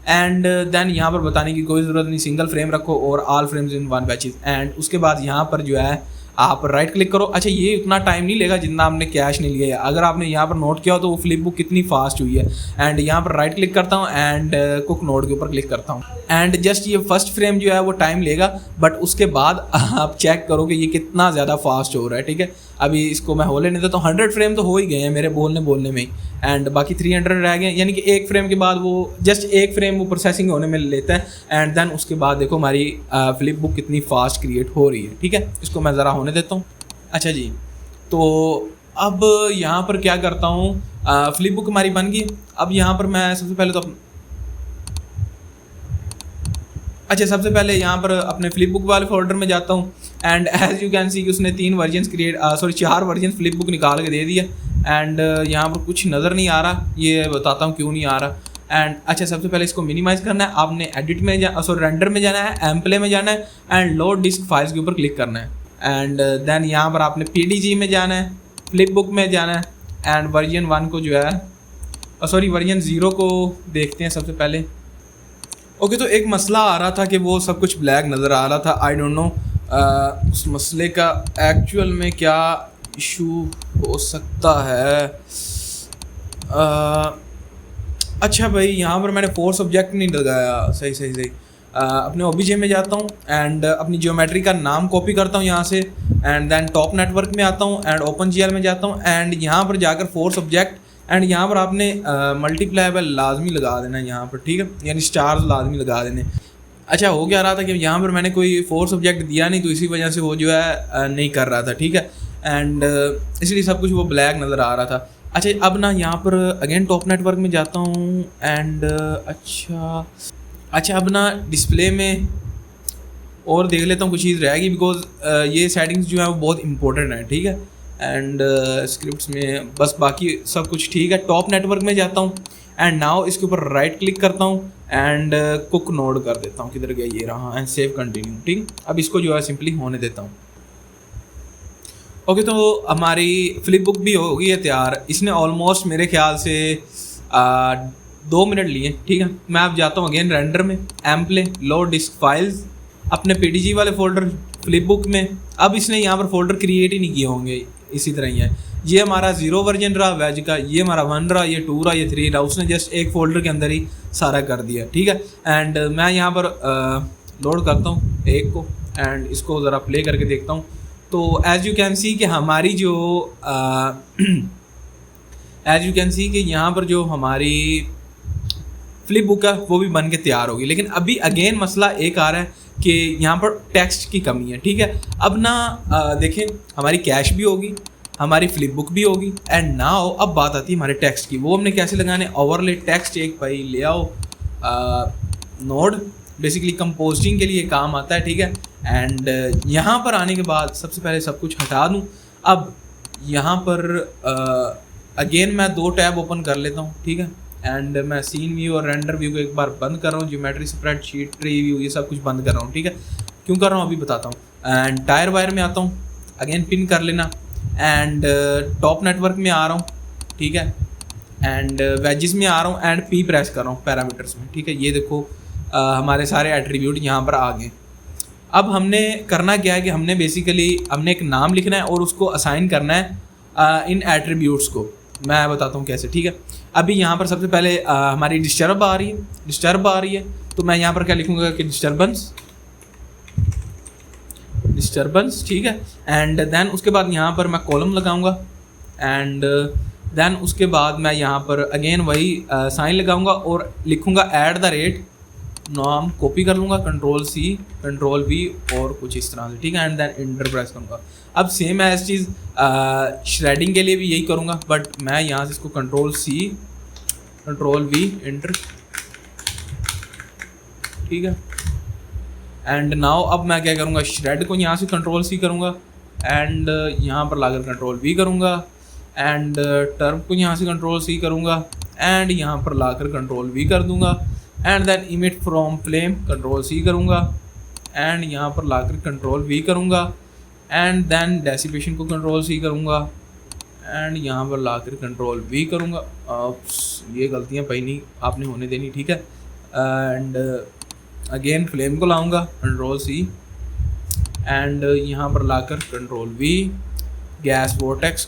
एंड देन यहाँ पर बताने की कोई ज़रूरत नहीं, सिंगल फ्रेम रखो और all frames in one batches. And उसके बाद यहाँ पर जो है आप राइट क्लिक करो। अच्छा ये उतना टाइम नहीं लेगा जितना आपने कैश नहीं लिया है। अगर आपने यहाँ पर नोट किया हो तो वो फ्लिप बुक कितनी फास्ट हुई है। एंड यहाँ पर राइट क्लिक करता हूँ एंड कुक नोड के ऊपर क्लिक करता हूँ एंड जस्ट ये फर्स्ट फ्रेम जो है वो टाइम लेगा, बट उसके बाद आप चेक करो कि ये कितना ज़्यादा फास्ट हो रहा है, ठीक है। अभी इसको मैं हो लेने देता हूँ। 100 फ्रेम तो हो ही गए हैं मेरे बोलने में ही, एंड बाकी 300 रह गए, यानी कि एक फ्रेम के बाद वो जस्ट एक फ्रेम वो प्रोसेसिंग होने में लेता है। एंड देन उसके बाद देखो हमारी फ्लिप बुक कितनी फास्ट क्रिएट हो रही है, ठीक है। इसको मैं ज़रा होने देता हूँ। अच्छा जी, तो अब यहाँ पर क्या करता हूँ, फ्लिप बुक हमारी बन गई। अब यहाँ पर मैं सबसे पहले यहाँ पर अपने फ्लिप बुक वाले फोल्डर में जाता हूँ and as you can see कि उसने 4 वर्जन फ्लिप बुक निकाल के दे दिया। एंड यहाँ पर कुछ नज़र नहीं आ रहा, ये बताता हूँ क्यों नहीं आ रहा। एंड अच्छा सबसे पहले इसको मिनिमाइज़ करना है, आपने एडिट में रेंडर में जाना है, एम्प्ले में जाना है एंड लोड डिस्क फाइल्स के ऊपर क्लिक करना है। एंड देन यहाँ पर आपने PDG में जाना है, फ्लिप बुक में जाना है एंड वर्जन 1 को जो है वर्जन 0 को देखते हैं सबसे पहले। ओके तो एक मसला आ रहा था कि वो सब कुछ ब्लैक नज़र आ रहा था। आई डोंट नो उस मसले का एक्चुअल में क्या इशू हो सकता है। अच्छा भाई यहाँ पर मैंने फोर्स ऑब्जेक्ट नहीं लगाया सही। अपने OBJ में जाता हूँ एंड अपनी जियोमेट्री का नाम कॉपी करता हूँ यहाँ से एंड देन टॉप नेटवर्क में आता हूँ एंड ओपन GL में जाता हूँ एंड यहाँ पर जाकर फोर्स ऑब्जेक्ट एंड यहाँ पर आपने मल्टीप्लायबल लाजमी लगा देना है यहाँ पर, ठीक है, यानी स्टार्स लाजमी लगा देने। अच्छा हो क्या रहा था कि यहाँ पर मैंने कोई फोर्स ऑब्जेक्ट दिया नहीं, तो इसी वजह से वो जो है नहीं कर रहा था, ठीक है। एंड इसलिए सब कुछ वो ब्लैक नज़र आ रहा था। अच्छा अब ना यहाँ पर अगेन टॉप नेटवर्क में जाता हूँ एंड अच्छा अब ना डिस्प्ले में और देख लेता हूँ कुछ चीज़ रहेगी, बिकॉज ये सेटिंग्स जो है वो बहुत इंपॉर्टेंट है, ठीक है। एंड स्क्रिप्ट्स में बस बाकी सब कुछ ठीक है। टॉप नेटवर्क में जाता हूँ एंड नाउ इसके ऊपर राइट क्लिक करता हूँ एंड कुक नोड कर देता हूँ, किधर गया ये रहा, एंड सेव कंटिन्यू, ठीक। अब इसको जो है सिंपली होने देता हूँ। ओके तो हमारी फ्लिप बुक भी हो गई है तैयार। इसने ऑलमोस्ट मेरे ख्याल से 2 मिनट लिए, ठीक है। मैं अब जाता हूँ अगेन रेंडर में, एम्प्ले, लोड डिस्क फाइल्स, अपने PDG वाले फोल्डर फ्लिप बुक में। अब इसने यहाँ पर फोल्डर क्रिएट ही नहीं किए होंगे, इसी तरह ही है। ये हमारा 0 वर्जन रहा वेज का, ये हमारा 1 रहा, ये 2 रहा, ये 3 रहा। उसने जस्ट एक फोल्डर के अंदर ही सारा कर दिया, ठीक है। एंड मैं यहाँ पर लोड करता हूँ एक को एंड इसको ज़रा प्ले करके देखता हूँ। तो एज यू कैन सी कि हमारी जो यहाँ पर जो हमारी फ्लिप बुक है वो भी बन के तैयार होगी। लेकिन अभी अगेन मसला एक आ रहा है कि यहाँ पर टेक्स्ट की कमी है, ठीक है। अब ना देखें हमारी कैश भी होगी, हमारी फ्लिप बुक भी होगी एंड नाउ अब बात आती है हमारे टेक्स्ट की। वो हमने कैसे लगाने, ओवरले टेक्स्ट एक भाई ले आओ नोड, बेसिकली कंपोजिंग के लिए काम आता है, ठीक है। एंड यहाँ पर आने के बाद सबसे पहले सब कुछ हटा दूँ। अब यहाँ पर अगेन मैं 2 टैब ओपन कर लेता हूँ, ठीक है। एंड मैं सीन व्यू और रेंडर व्यू को एक बार बंद कर रहा हूँ, ज्योमेट्री स्प्रेडशीट, ट्री व्यू, ये सब कुछ बंद कर रहा हूँ, ठीक है। क्यों कर रहा हूँ अभी बताता हूँ। एंड टायर वायर में आता हूँ, अगेन पिन कर लेना एंड टॉप नेटवर्क में आ रहा हूँ, ठीक है। एंड वेजेस में आ रहा हूँ एंड P प्रेस कर रहा हूँ पैरामीटर्स में, ठीक है। ये देखो हमारे सारे एट्रीब्यूट यहाँ पर आ गए। अब हमने करना क्या है कि हमने एक नाम लिखना है और उसको असाइन करना है इन एट्रीब्यूट्स को। मैं बताता हूँ कैसे, ठीक है। अभी यहाँ पर सबसे पहले हमारी डिस्टर्ब आ रही है, तो मैं यहाँ पर क्या लिखूँगा कि डिस्टर्बेंस, ठीक है। एंड देन उसके बाद यहाँ पर मैं कॉलम लगाऊंगा एंड देन उसके बाद मैं यहाँ पर अगेन वही साइन लगाऊंगा और लिखूँगा @ नाम, कॉपी कर लूँगा, Ctrl+C Ctrl+V और कुछ इस तरह से, ठीक है। एंड देन इंटर प्रेस करूँगा। अब सेम एज चीज़ श्रेडिंग के लिए भी यही करूँगा, बट मैं यहाँ से इसको Ctrl+C Ctrl+V इंटर, ठीक है। एंड नाउ अब मैं क्या करूँगा, श्रेड को यहाँ से Ctrl+C करूँगा एंड यहाँ पर लाकर कंट्रोल V करूँगा एंड टर्म को यहाँ से कंट्रोल C करूँगा एंड यहाँ पर लाकर कंट्रोल V कर दूँगा and then emit from flame control C करूँगा एंड यहाँ पर लाकर कंट्रोल V करूँगा एंड देन डेसिपेशन को कंट्रोल C करूँगा एंड यहाँ पर लाकर कंट्रोल V करूँगा। ये गलतियाँ पहले नहीं आपने होने देनी, ठीक है। एंड अगेन फ्लेम को लाऊंगा कंट्रोल C एंड यहाँ पर लाकर control V, gas vortex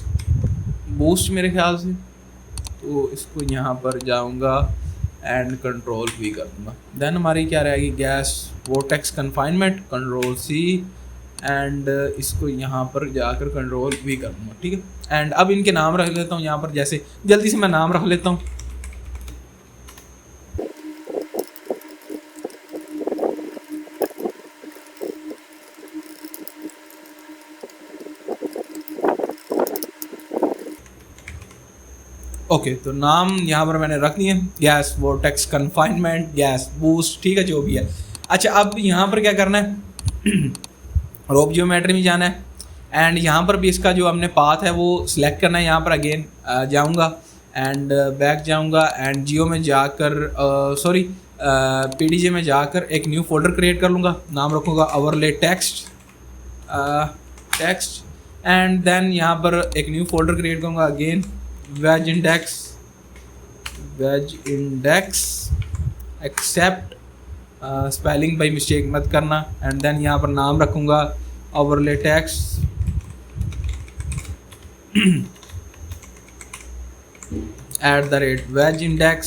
boost मेरे ख्याल से, तो इसको यहाँ पर जाऊँगा एंड कंट्रोल V कर दूँगा। देन हमारी क्या रहेगी, gas vortex confinement control C and इसको यहाँ पर जाकर कंट्रोल V कर दूँगा, ठीक है। एंड अब इनके नाम रख लेता हूँ यहाँ पर, जैसे जल्दी से मैं नाम रख लेता हूँ। ओके तो नाम यहाँ पर मैंने रख दिए, gas vortex confinement, gas boost, ठीक है, जो भी है। अच्छा अब यहाँ पर क्या करना है, रोप जियोमेट्री में जाना है एंड यहाँ पर भी इसका जो हमने पाथ है वो सिलेक्ट करना है। यहाँ पर अगेन जाऊँगा एंड बैक जाऊँगा एंड जियो में जाकर PDJ में जाकर एक न्यू फोल्डर क्रिएट कर लूँगा, नाम रखूँगा ओवरले टेक्स्ट एंड देन यहाँ पर एक न्यू फोल्डर क्रिएट करूँगा, again wedge index accept, spelling by mistake मत करना एंड देन यहाँ पर नाम रखूँगा overlay text @wedge index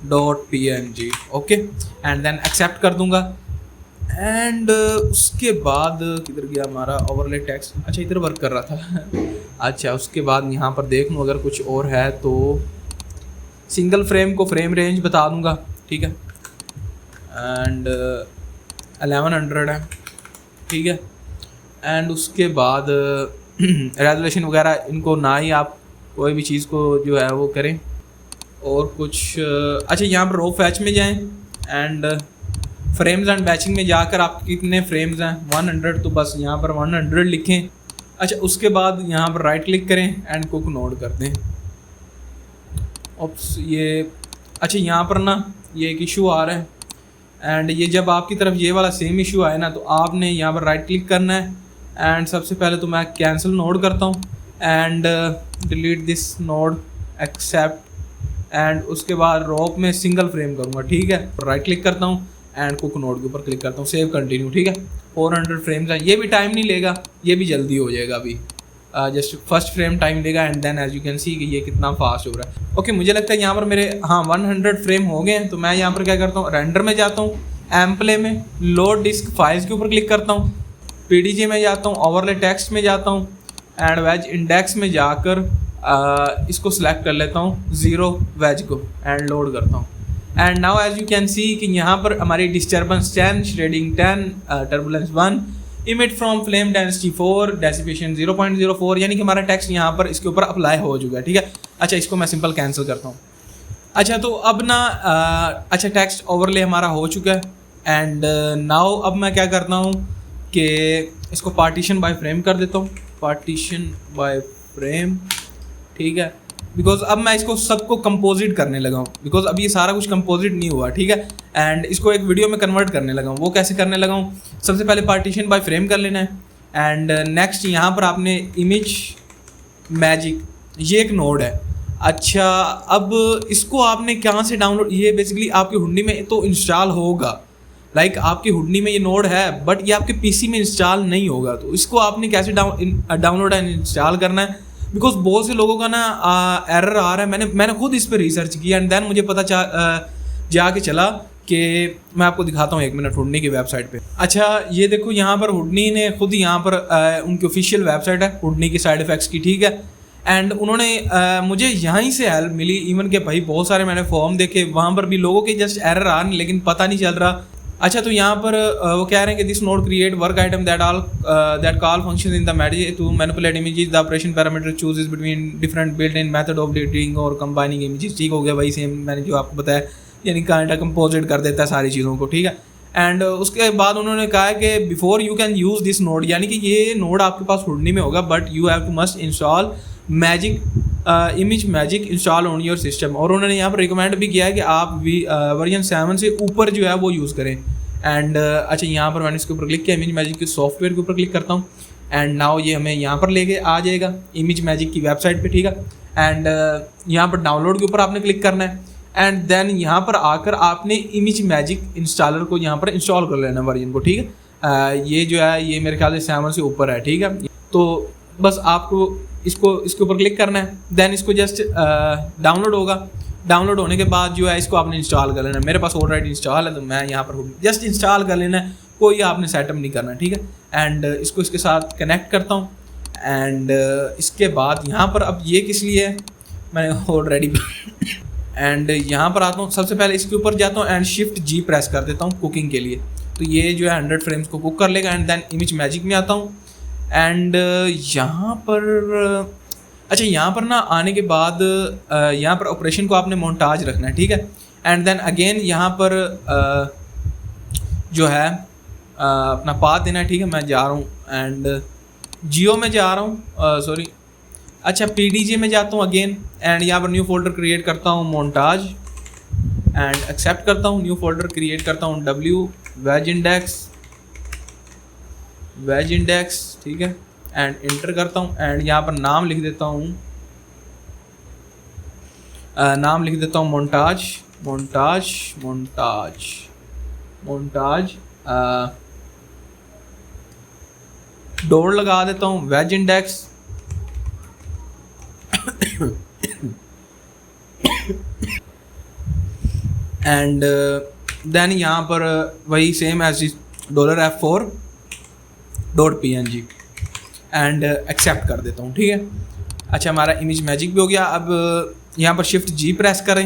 $f4.png, okay and then accept कर दूंगा। एंड उसके बाद किधर गया हमारा ओवरले टेक्स्ट, अच्छा इधर वर्क कर रहा था अच्छा उसके बाद यहाँ पर देख लूँ अगर कुछ और है तो सिंगल फ्रेम को फ्रेम रेंज बता दूंगा, ठीक है, एंड 1100 है, ठीक है। एंड उसके बाद रेजोल्यूशन वगैरह इनको ना ही आप कोई भी चीज़ को जो है वो करें और कुछ। अच्छा यहाँ पर रो फैच में जाएं एंड फ्रेम्स एंड बैचिंग में जाकर आप कितने फ्रेम्स हैं 100, तो बस यहाँ पर 100 लिखें। अच्छा उसके बाद यहाँ पर राइट क्लिक करें एंड कुक नोड कर दें। ऑप्स ये अच्छा यहाँ पर ना ये एक इशू आ रहा है एंड ये जब आपकी तरफ ये वाला सेम इशू आए ना तो आपने यहाँ पर राइट क्लिक करना है एंड सबसे पहले तो मैं कैंसिल नोड करता हूँ and delete this node accept and उसके बाद रोप में सिंगल फ्रेम करूँगा, ठीक है। राइट क्लिक करता हूँ एंड कुक नोड के ऊपर क्लिक करता हूँ, सेव कंटिन्यू, ठीक है। 400 फ्रेम्स हैं, ये भी टाइम नहीं लेगा, ये भी जल्दी हो जाएगा। अभी जस्ट फर्स्ट फ्रेम टाइम लेगा and then as you can see कि ये कितना फास्ट हो रहा है। ओके मुझे लगता है यहाँ पर मेरे 100 फ्रेम हो गए हैं, तो मैं यहाँ पर क्या करता हूँ, रेंडर में जाता हूँ, एम्प्ले में लोड डिस्क फाइल्स के ऊपर क्लिक करता हूँ, PDJ में जाता हूँ, ओवरले टेक्स्ट में जाता हूँ एंड वेज इंडेक्स में जाकर इसको सिलेक्ट कर लेता हूँ 0 वेज को एंड लोड करता हूँ। And now as you can see कि यहाँ पर हमारी disturbance 10, shading 10, turbulence 1, emit from flame density 4, dissipation 0.04, यानी कि हमारा टेक्स्ट यहाँ पर इसके ऊपर अप्लाई हो चुका है, ठीक है। अच्छा इसको मैं सिंपल कैंसिल करता हूँ। अच्छा तो अब ना अच्छा टेक्स्ट ओवरले हमारा हो चुका है एंड नाउ अब मैं क्या करता हूँ कि इसको पार्टीशन बाय फ्रेम कर देता हूँ, पार्टीशन बाय फ्रेम, ठीक है। बिकॉज अब मैं इसको सबको कंपोजिट करने लगा हूँ, बिकॉज अब ये सारा कुछ कंपोजिट नहीं हुआ, ठीक है। एंड इसको एक वीडियो में कन्वर्ट करने लगा हूँ। वो कैसे करने लगा हूँ, सबसे पहले पार्टीशन बाय फ्रेम कर लेना है एंड नेक्स्ट यहाँ पर आपने इमेज मैजिक, ये एक नोड है। अच्छा अब इसको आपने कहाँ से डाउनलोड, ये बेसिकली आपकी हुंडी में तो इंस्टॉल होगा, लाइक आपकी हुंडी में ये नोड है बट ये आपके PC में इंस्टॉल नहीं होगा, तो इसको आपने कैसे डाउनलोड एंड इंस्टॉल करना है। बिकॉज बहुत से लोगों का ना एरर आ रहा है। मैंने खुद इस पर रिसर्च किया एंड देन मुझे पता जाके चला कि मैं आपको दिखाता हूँ 1 मिनट हुडनी की वेबसाइट पे। अच्छा ये देखो यहाँ पर हुडनी ने खुद यहाँ पर उनकी ऑफिशियल वेबसाइट है हुडनी की साइड इफेक्ट्स की, ठीक है। एंड उन्होंने मुझे यहीं से हेल्प मिली, इवन के भाई बहुत सारे मैंने फॉर्म देखे, वहाँ पर भी लोगों के जस्ट एरर आ रहे लेकिन पता नहीं चल रहा। अच्छा तो यहाँ पर वो कह रहे हैं कि this node create work item that call function in the manage to manipulate images, the operation parameter chooses between different built in method of deleting और कंबाइनिंग इमेजेस। ठीक हो गया भाई, सेम मैंने जो आपको बताया, यानी काइंड कंपोजिट कर देता है सारी चीज़ों को, ठीक है। एंड उसके बाद उन्होंने कहा है कि before you can use this node, यानी कि ये नोड आपके पास हुडनी में होगा, but you have to must install magic image magic install on your system. और उन्होंने यहाँ पर रिकमेंड भी किया है कि आप वर्जन 7 से ऊपर जो है वो यूज़ करें। एंड अच्छा, यहाँ पर मैंने इसके ऊपर क्लिक किया, इमेज मैजिक के सॉफ्टवेयर के ऊपर क्लिक करता हूँ एंड नाउ ये हमें यहाँ पर लेके आ जाएगा इमेज मैजिक की वेबसाइट पे, ठीक है। एंड यहाँ पर डाउनलोड के ऊपर आपने क्लिक करना है एंड देन यहाँ पर आकर आपने इमेज मैजिक इंस्टॉलर को यहाँ पर इंस्टॉल कर लेना वर्जन को, ठीक है। ये जो है ये मेरे ख्याल से 7 से ऊपर है, ठीक है। तो बस आपको इसके ऊपर क्लिक करना है, देन इसको जस्ट डाउनलोड होगा। डाउनलोड होने के बाद जो है इसको आपने इंस्टॉल कर लेना है। मेरे पास ऑलरेडी इंस्टॉल है तो मैं यहाँ पर जस्ट इंस्टॉल कर लेना है, कोई आपने सेटअप नहीं करना, ठीक है। एंड इसको इसके साथ कनेक्ट करता हूँ एंड इसके बाद यहाँ पर अब ये किस लिए है मैंने ऑलरेडी एंड यहाँ पर आता हूँ, सबसे पहले इसके ऊपर जाता हूँ एंड शिफ्ट जी प्रेस कर देता हूँ कुकिंग के लिए, तो ये जो है 100 फ्रेम्स को कुक कर लेगा। एंड देन इमेज मैजिक में आता हूँ एंड यहाँ पर अच्छा, यहाँ पर ना आने के बाद यहाँ पर ऑपरेशन को आपने मोन्टाज रखना है, ठीक है। एंड देन अगेन यहाँ पर जो है अपना पाथ देना है, ठीक है। मैं जा रहा हूँ एंड जियो में जा रहा हूँ, सॉरी अच्छा PDG में जाता हूँ अगेन एंड यहाँ पर न्यू फोल्डर क्रिएट करता हूँ मोन्टाज एंड एक्सेप्ट करता हूँ, न्यू फोल्डर क्रिएट करता हूँ W वेज इंडेक्स, ठीक है। एंड इंटर करता हूँ एंड यहाँ पर नाम लिख देता हूँ मोन्टाज डोर लगा देता हूँ वेज इंडेक्स एंड देन यहाँ पर वही same as $F4.png and accept कर देता हूँ, ठीक है। अच्छा, हमारा इमेज मैजिक भी हो गया। अब यहाँ पर शिफ्ट जी प्रेस करें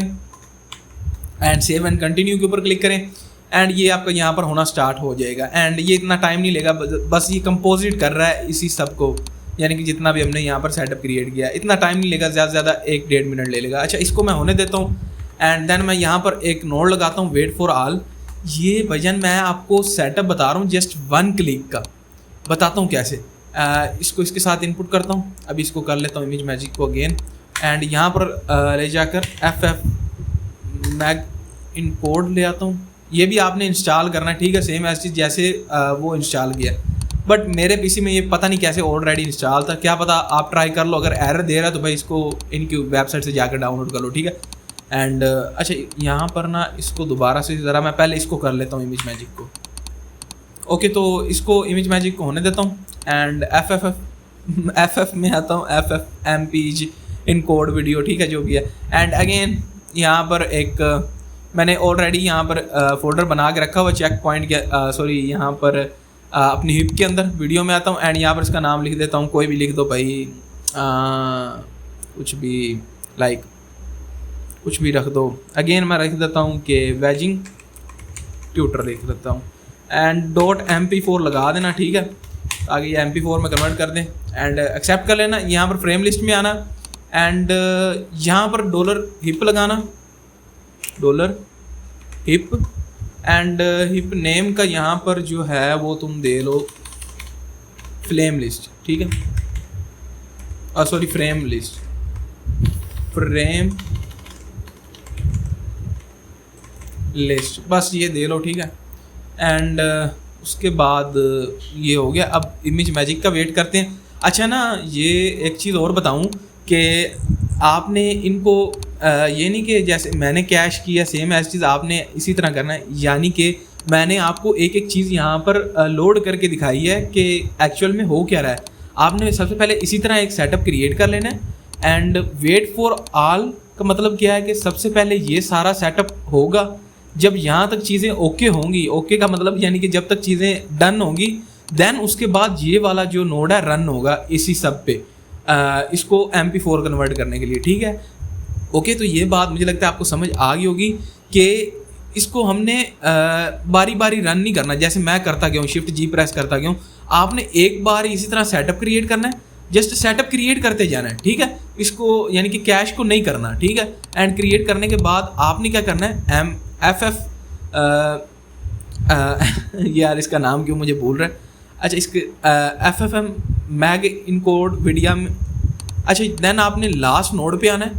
एंड सेव एंड कंटिन्यू के ऊपर क्लिक करें एंड ये आपका यहाँ पर होना स्टार्ट हो जाएगा। एंड ये इतना टाइम नहीं लेगा, बस ये कंपोजिट कर रहा है इसी सब को, यानी कि जितना भी हमने यहाँ पर सेटअप क्रिएट किया, इतना टाइम नहीं लेगा, ज़्यादा से ज़्यादा 1-1.5 मिनट ले लेगा। अच्छा, इसको मैं होने देता हूँ एंड देन मैं यहाँ पर एक नोड लगाता हूँ वेट फॉर ऑल। ये भजन मैं आपको सेटअप बता रहा हूँ जस्ट 1 क्लिक का, बताता हूँ कैसे। इसको इसके साथ इनपुट करता हूँ, अभी इसको कर लेता हूँ इमेज मैजिक को अगेन एंड यहाँ पर ले जाकर FF मैग इनकोड ले आता हूँ। ये भी आपने इंस्टॉल करना है, ठीक है, सेम एज जैसे वो इंस्टॉल किया, बट मेरे पीसी में ये पता नहीं कैसे ऑलरेडी इंस्टॉल था, क्या पता आप ट्राई कर लो। अगर एरर दे रहा है तो भाई इसको इनकी वेबसाइट से जाकर डाउनलोड कर लो, ठीक है। एंड अच्छा, यहाँ पर ना इसको दोबारा से ज़रा मैं पहले इसको कर लेता हूँ इमेज मैजिक को। ओके, तो इसको इमेज मैजिक को होने देता हूँ एंड FF में आता हूँ, FFmpeg इनकोड वीडियो, ठीक है, जो भी है। एंड अगेन यहाँ पर एक मैंने ऑलरेडी यहाँ पर फोल्डर बना के रखा हुआ चेक पॉइंट के, सॉरी यहाँ पर अपनी हिप के अंदर वीडियो में आता हूँ एंड यहाँ पर इसका नाम लिख देता हूँ, कोई भी लिख दो भाई, कुछ भी लाइक कुछ भी रख दो। अगेन मैं रख देता हूँ कि वेजिंग ट्यूटर लिख देता हूँ एंड .mp4 लगा देना, ठीक है, ताकि ये MP4 में कन्वर्ट कर दें एंड एक्सेप्ट कर लेना। यहाँ पर फ्रेम लिस्ट में आना एंड यहाँ पर $hip लगाना, $hip एंड हिप नेम का यहाँ पर जो है वो तुम दे लो फ्लेम लिस्ट, ठीक है, सॉरी फ्रेम लिस्ट, बस ये दे लो, ठीक है। एंड उसके बाद ये हो गया। अब इमेज मैजिक का वेट करते हैं। अच्छा ना, ये एक चीज़ और बताऊं कि आपने इनको ये नहीं कि जैसे मैंने कैश किया सेम ऐसी चीज़ आपने इसी तरह करना है, यानी कि मैंने आपको एक एक चीज़ यहाँ पर लोड करके दिखाई है कि एक्चुअल में हो क्या रहा है। आपने सबसे पहले इसी तरह एक सेटअप क्रिएट कर लेना है एंड वेट फॉर ऑल का मतलब क्या है कि सबसे पहले ये सारा सेटअप होगा, जब यहाँ तक चीज़ें ओके होंगी, ओके का मतलब यानी कि जब तक चीज़ें डन होंगी, देन उसके बाद ये वाला जो नोड है रन होगा इसी सब पे, इसको MP4 कन्वर्ट करने के लिए, ठीक है। ओके, तो ये बात मुझे लगता है आपको समझ आ गई होगी कि इसको हमने बारी बारी रन नहीं करना, जैसे मैं करता गया हूँ, शिफ्ट जी प्रेस करता गया हूँ। आपने एक बार इसी तरह सेटअप क्रिएट करना है, जस्ट सेटअप क्रिएट करते जाना है, ठीक है, इसको यानी कि कैश को नहीं करना, ठीक है। एंड क्रिएट करने के बाद आपने क्या करना है, यार इसका नाम क्यों मुझे भूल रहा है। अच्छा इसके FFM मैग इनकोड वीडिया में। अच्छा देन आपने लास्ट नोड पे आना है,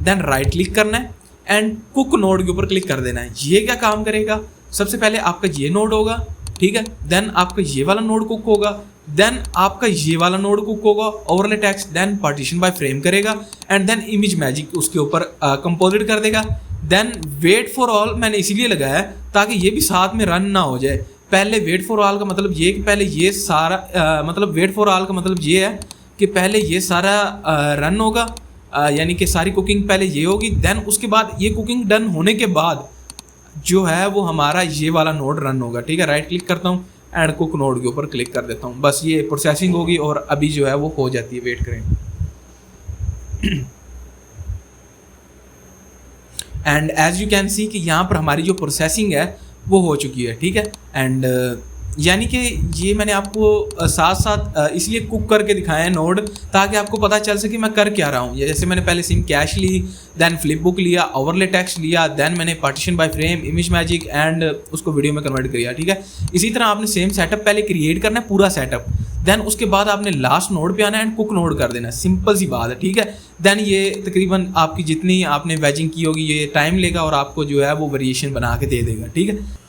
देन राइट क्लिक करना है एंड कुक नोड के ऊपर क्लिक कर देना है। ये क्या काम करेगा, सबसे पहले आपका ये नोड होगा, ठीक है, देन आपका ये वाला नोड कुक होगा, देन आपका ये वाला नोड कुक होगा, overlay text, then partition by frame करेगा एंड देन इमेज मैजिक उसके ऊपर कंपोजिट कर देगा। देन वेट फॉर ऑल मैंने इसीलिए लगाया है ताकि ये भी साथ में रन ना हो जाए। पहले वेट फॉर ऑल का मतलब ये कि पहले ये सारा मतलब वेट फॉर ऑल का मतलब ये है कि पहले ये सारा रन होगा, यानी कि सारी कुकिंग पहले ये होगी, देन उसके बाद ये कुकिंग डन होने के बाद जो है वो हमारा ये वाला नोड रन होगा। ठीक है, राइट क्लिक करता हूँ एंड कुक नोड के ऊपर क्लिक कर देता हूँ, बस ये प्रोसेसिंग होगी और अभी जो है वो हो जाती है। वेट करें and as you can see कि यहाँ पर हमारी जो प्रोसेसिंग है वो हो चुकी है। ठीक है, एंड यानी कि ये मैंने आपको साथ साथ इसलिए कुक करके दिखाया है नोड ताकि आपको पता चल सके मैं कर क्या रहा हूँ। जैसे मैंने पहले सिम कैश ली, देन फ्लिप बुक लिया, ओवरले टेक्स्ट लिया, देन मैंने partition by frame, image magic and उसको वीडियो में कन्वर्ट किया। ठीक है, इसी तरह आपने सेम सेटअप पहले क्रिएट करना है, पूरा सेटअप, देन उसके बाद आपने लास्ट नोड पे आना है एंड कुक नोड कर देना है। सिंपल सी बात है। ठीक है, देन ये तकरीबन आपकी जितनी आपने वेजिंग की होगी ये टाइम लेगा और आपको जो है वो वेरिएशन बना के दे देगा। ठीक है,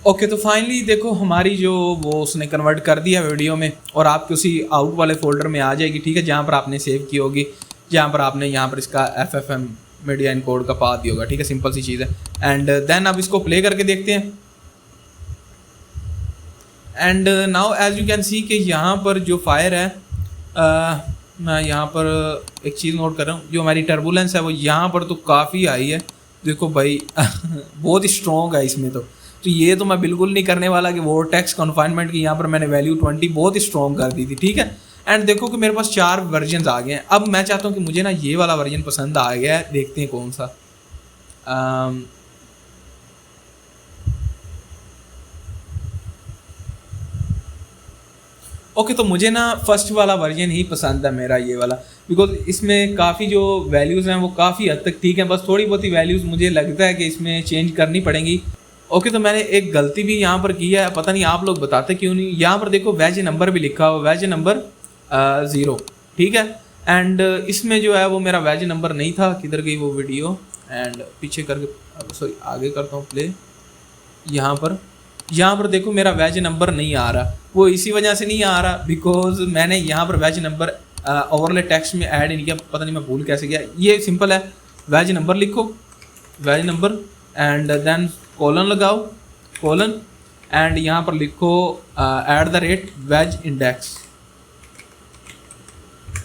ओके तो फाइनली देखो हमारी जो वो उसने कन्वर्ट कर दिया वीडियो में और आपके उसी आउट वाले फोल्डर में आ जाएगी। ठीक है, जहाँ पर आपने सेव की होगी, जहाँ पर आपने यहाँ पर इसका FFM मीडिया इनकोड का पाथ दिया होगा। ठीक है, सिंपल सी चीज़ है। एंड देन अब इसको प्ले करके देखते हैं। And now as you can see कि यहाँ पर जो फायर है, मैं यहाँ पर एक चीज़ नोट कर रहा हूँ, जो हमारी टर्बुलेंस है वो यहाँ पर तो काफ़ी आई है। देखो भाई बहुत ही स्ट्रॉन्ग है इसमें तो ये तो मैं बिल्कुल नहीं करने वाला कि वो टेक्स्ट कन्फाइनमेंट की यहाँ पर मैंने वैल्यू 20 बहुत ही स्ट्रॉन्ग कर दी थी। ठीक है, एंड देखो कि मेरे पास 4 वर्जन आ गए हैं। अब मैं चाहता हूँ कि मुझे ना ये वाला वर्जन पसंद आ गया है, देखते हैं कौन सा। ओके तो मुझे ना फर्स्ट वाला वर्जन ही पसंद है मेरा, ये वाला, बिकॉज इसमें काफ़ी जो वैल्यूज़ हैं वो काफ़ी हद तक ठीक है, बस थोड़ी बहुत ही वैल्यूज़ मुझे लगता है कि इसमें चेंज करनी पड़ेंगी। ओके तो मैंने एक गलती भी यहाँ पर की है, पता नहीं आप लोग बताते क्यों नहीं। यहाँ पर देखो वेज नंबर भी लिखा हुआ, वेज नंबर 0। ठीक है, एंड इसमें जो है वो मेरा वेज नंबर नहीं था, किधर गई वो वीडियो, एंड पीछे करके सॉरी आगे करता हूँ प्ले। यहाँ पर देखो मेरा वेज नंबर नहीं आ रहा, वो इसी वजह से नहीं आ रहा बिकॉज मैंने यहाँ पर वेज नंबर ओवरले टेक्स्ट में ऐड नहीं किया, पता नहीं मैं भूल कैसे गया। ये सिंपल है, वेज नंबर लिखो, wedge number and then colon लगाओ, कॉलन एंड यहाँ पर लिखो @ वेज इंडेक्स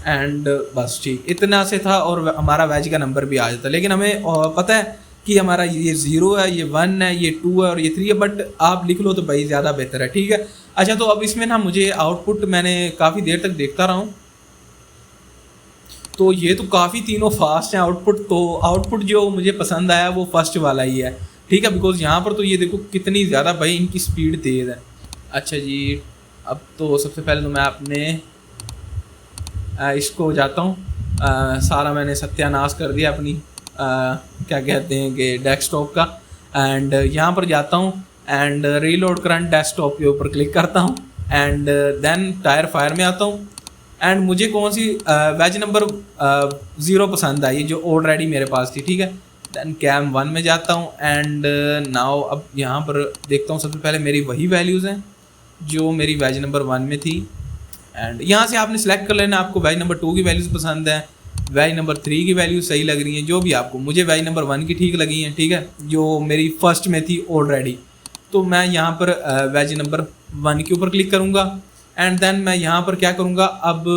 एंड बस ठीक, इतना से था और हमारा वेज का नंबर भी आ जाता। लेकिन हमें पता है कि हमारा ये 0 है, ये 1 है, ये 2 है और ये 3 है, बट आप लिख लो तो भाई ज़्यादा बेहतर है। ठीक है, अच्छा तो अब इसमें ना मुझे आउटपुट मैंने काफ़ी देर तक देखता रहा हूँ, तो ये तो काफ़ी तीनों फास्ट हैं आउटपुट। तो आउटपुट जो मुझे पसंद आया वो फर्स्ट वाला ही है। ठीक है, बिकॉज यहाँ पर तो ये देखो कितनी ज़्यादा भाई इनकी स्पीड तेज़ है। अच्छा जी, अब तो सबसे पहले तो मैं अपने इसको जाता हूँ, सारा मैंने सत्यानाश कर दिया अपनी क्या कहते हैं कि डेस्कटॉप का, एंड यहाँ पर जाता हूँ एंड रीलोड करंट डेस्कटॉप के ऊपर क्लिक करता हूँ एंड देन टायर फायर में आता हूँ एंड मुझे कौन सी वेज नंबर 0 पसंद आई जो ऑलरेडी मेरे पास थी। ठीक है, देन कैम 1 में जाता हूँ एंड नाउ अब यहाँ पर देखता हूँ सबसे पहले मेरी वही वैल्यूज़ हैं जो मेरी वेज नंबर 1 में थी, एंड यहाँ से आपने सेलेक्ट कर लेना आपको वेज नंबर 2 की वैल्यूज़ पसंद है, वेज नंबर 3 की वैल्यूज़ सही लग रही हैं, जो भी आपको। मुझे वेज नंबर 1 की ठीक लगी हैं, ठीक है, जो मेरी फर्स्ट में थी ऑलरेडी। तो मैं यहाँ पर वेज नंबर 1 के ऊपर क्लिक करूँगा एंड देन मैं यहाँ पर क्या करूँगा अब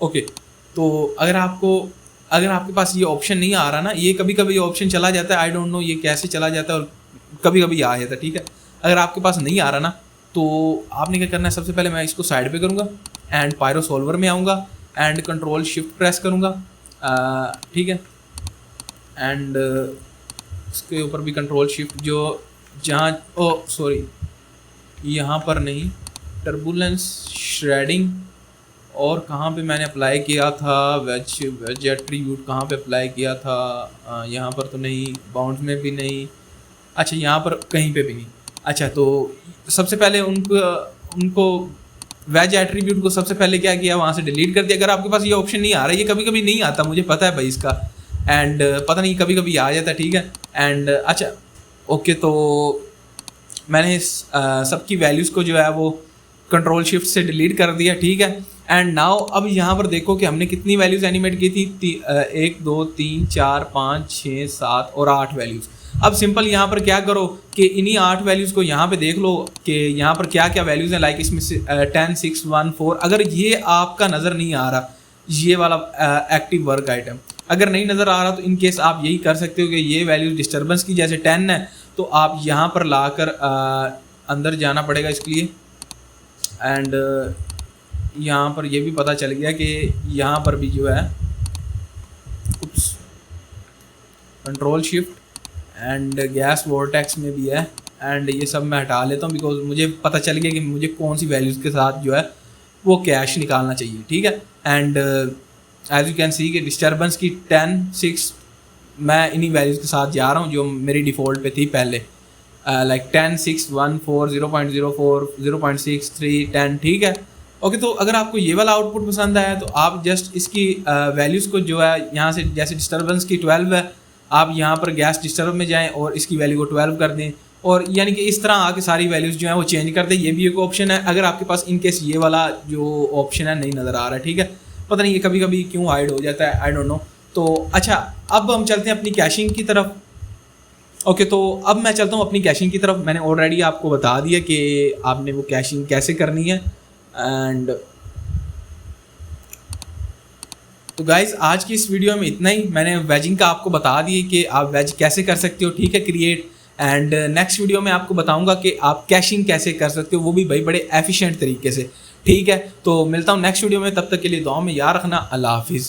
ओके तो अगर आपके पास ये ऑप्शन नहीं आ रहा ना, ये कभी कभी ये ऑप्शन चला जाता है, आई डोंट नो ये कैसे चला जाता है और कभी कभी आ जाता है। ठीक है, अगर आपके पास नहीं आ रहा ना तो आपने क्या करना है, सबसे पहले मैं इसको साइड पे करूँगा एंड पायरो सॉल्वर में आऊँगा एंड कंट्रोल शिफ्ट प्रेस करूँगा। ठीक है, एंड इसके ऊपर भी कंट्रोल शिफ्ट, जो जहाँ सॉरी यहाँ पर नहीं, टर्बुलेंस श्रेडिंग और कहाँ पे मैंने अप्लाई किया था, वेज एट्रीब्यूट कहाँ पे अप्लाई किया था, यहाँ पर तो नहीं, बाउंड में भी नहीं, अच्छा यहाँ पर कहीं पे भी नहीं। अच्छा तो सबसे पहले उनको वेज एट्रीब्यूट को सबसे पहले क्या किया, वहाँ से डिलीट कर दिया। अगर आपके पास ये ऑप्शन नहीं आ रहा है, ये कभी कभी नहीं आता, मुझे पता है भाई इसका, एंड पता नहीं कभी कभी आ जाता है, ठीक है। एंड अच्छा ओके, तो मैंने सबकी वैल्यूज़ को जो है वो कंट्रोल शिफ्ट से डिलीट कर दिया, ठीक है। एंड नाउ अब यहाँ पर देखो कि हमने कितनी वैल्यूज़ एनिमेट की थी, 1 2 3 4 5 6 7 और 8 वैल्यूज़। अब सिंपल यहाँ पर क्या करो कि इन्हीं 8 वैल्यूज़ को यहाँ पे देख लो कि यहाँ पर क्या क्या वैल्यूज़ हैं। लाइक इसमें से 10 6 1 4, अगर ये आपका नज़र नहीं आ रहा, ये वाला एक्टिव वर्क आइटम अगर नहीं नज़र आ रहा, तो इन केस आप यही कर सकते हो कि ये वैल्यूज़ डिस्टर्बेंस की जैसे 10 है, तो आप यहाँ पर लाकर अंदर जाना पड़ेगा इसके लिए। एंड यहाँ पर ये भी पता चल गया कि यहाँ पर भी जो है control shift and gas vortex में भी है। एंड ये सब मैं हटा लेता हूँ बिकॉज मुझे पता चल गया कि मुझे कौन सी वैल्यूज़ के साथ जो है वो कैश निकालना चाहिए, ठीक है। And as you can see कि डिस्टर्बेंस की 10 6 मैं इन्हीं वैल्यूज़ के साथ जा रहा हूँ जो मेरी डिफ़ॉल्ट पे थी पहले, लाइक 10 6 1 4 0.04 0.6 3 10, ठीक है। ओके, तो अगर आपको ये वाला आउटपुट पसंद आया तो आप जस्ट इसकी वैल्यूज़ को जो है यहाँ से, जैसे डिस्टर्बेंस की 12 है, आप यहाँ पर गैस डिस्टर्ब में जाएं और इसकी वैल्यू को 12 कर दें, और यानी कि इस तरह आके सारी वैल्यूज़ जो है वो चेंज कर दें। ये भी एक ऑप्शन है अगर आपके पास इन केस ये वाला जो ऑप्शन है नहीं नज़र आ रहा है, ठीक है। पता नहीं ये कभी कभी क्यों हाइड हो जाता है, आई डोंट नो। तो अच्छा, अब हम चलते हैं अपनी कैशिंग की तरफ। ओके, तो अब मैं चलता हूँ अपनी कैशिंग की तरफ। मैंने ऑलरेडी आपको बता दिया कि आपने वो कैशिंग कैसे करनी है। एंड तो गाइज आज की इस वीडियो में इतना ही। मैंने वेजिंग का आपको बता दिया कि आप वेज कैसे कर सकते हो, ठीक है, क्रिएट। एंड नेक्स्ट वीडियो में आपको बताऊंगा कि आप कैशिंग कैसे कर सकते हो, वो भी भाई बड़े एफिशिएंट तरीके से, ठीक है। तो मिलता हूँ नेक्स्ट वीडियो में, तब तक के लिए दुआ में याद रखना। अल्लाह हाफिज़।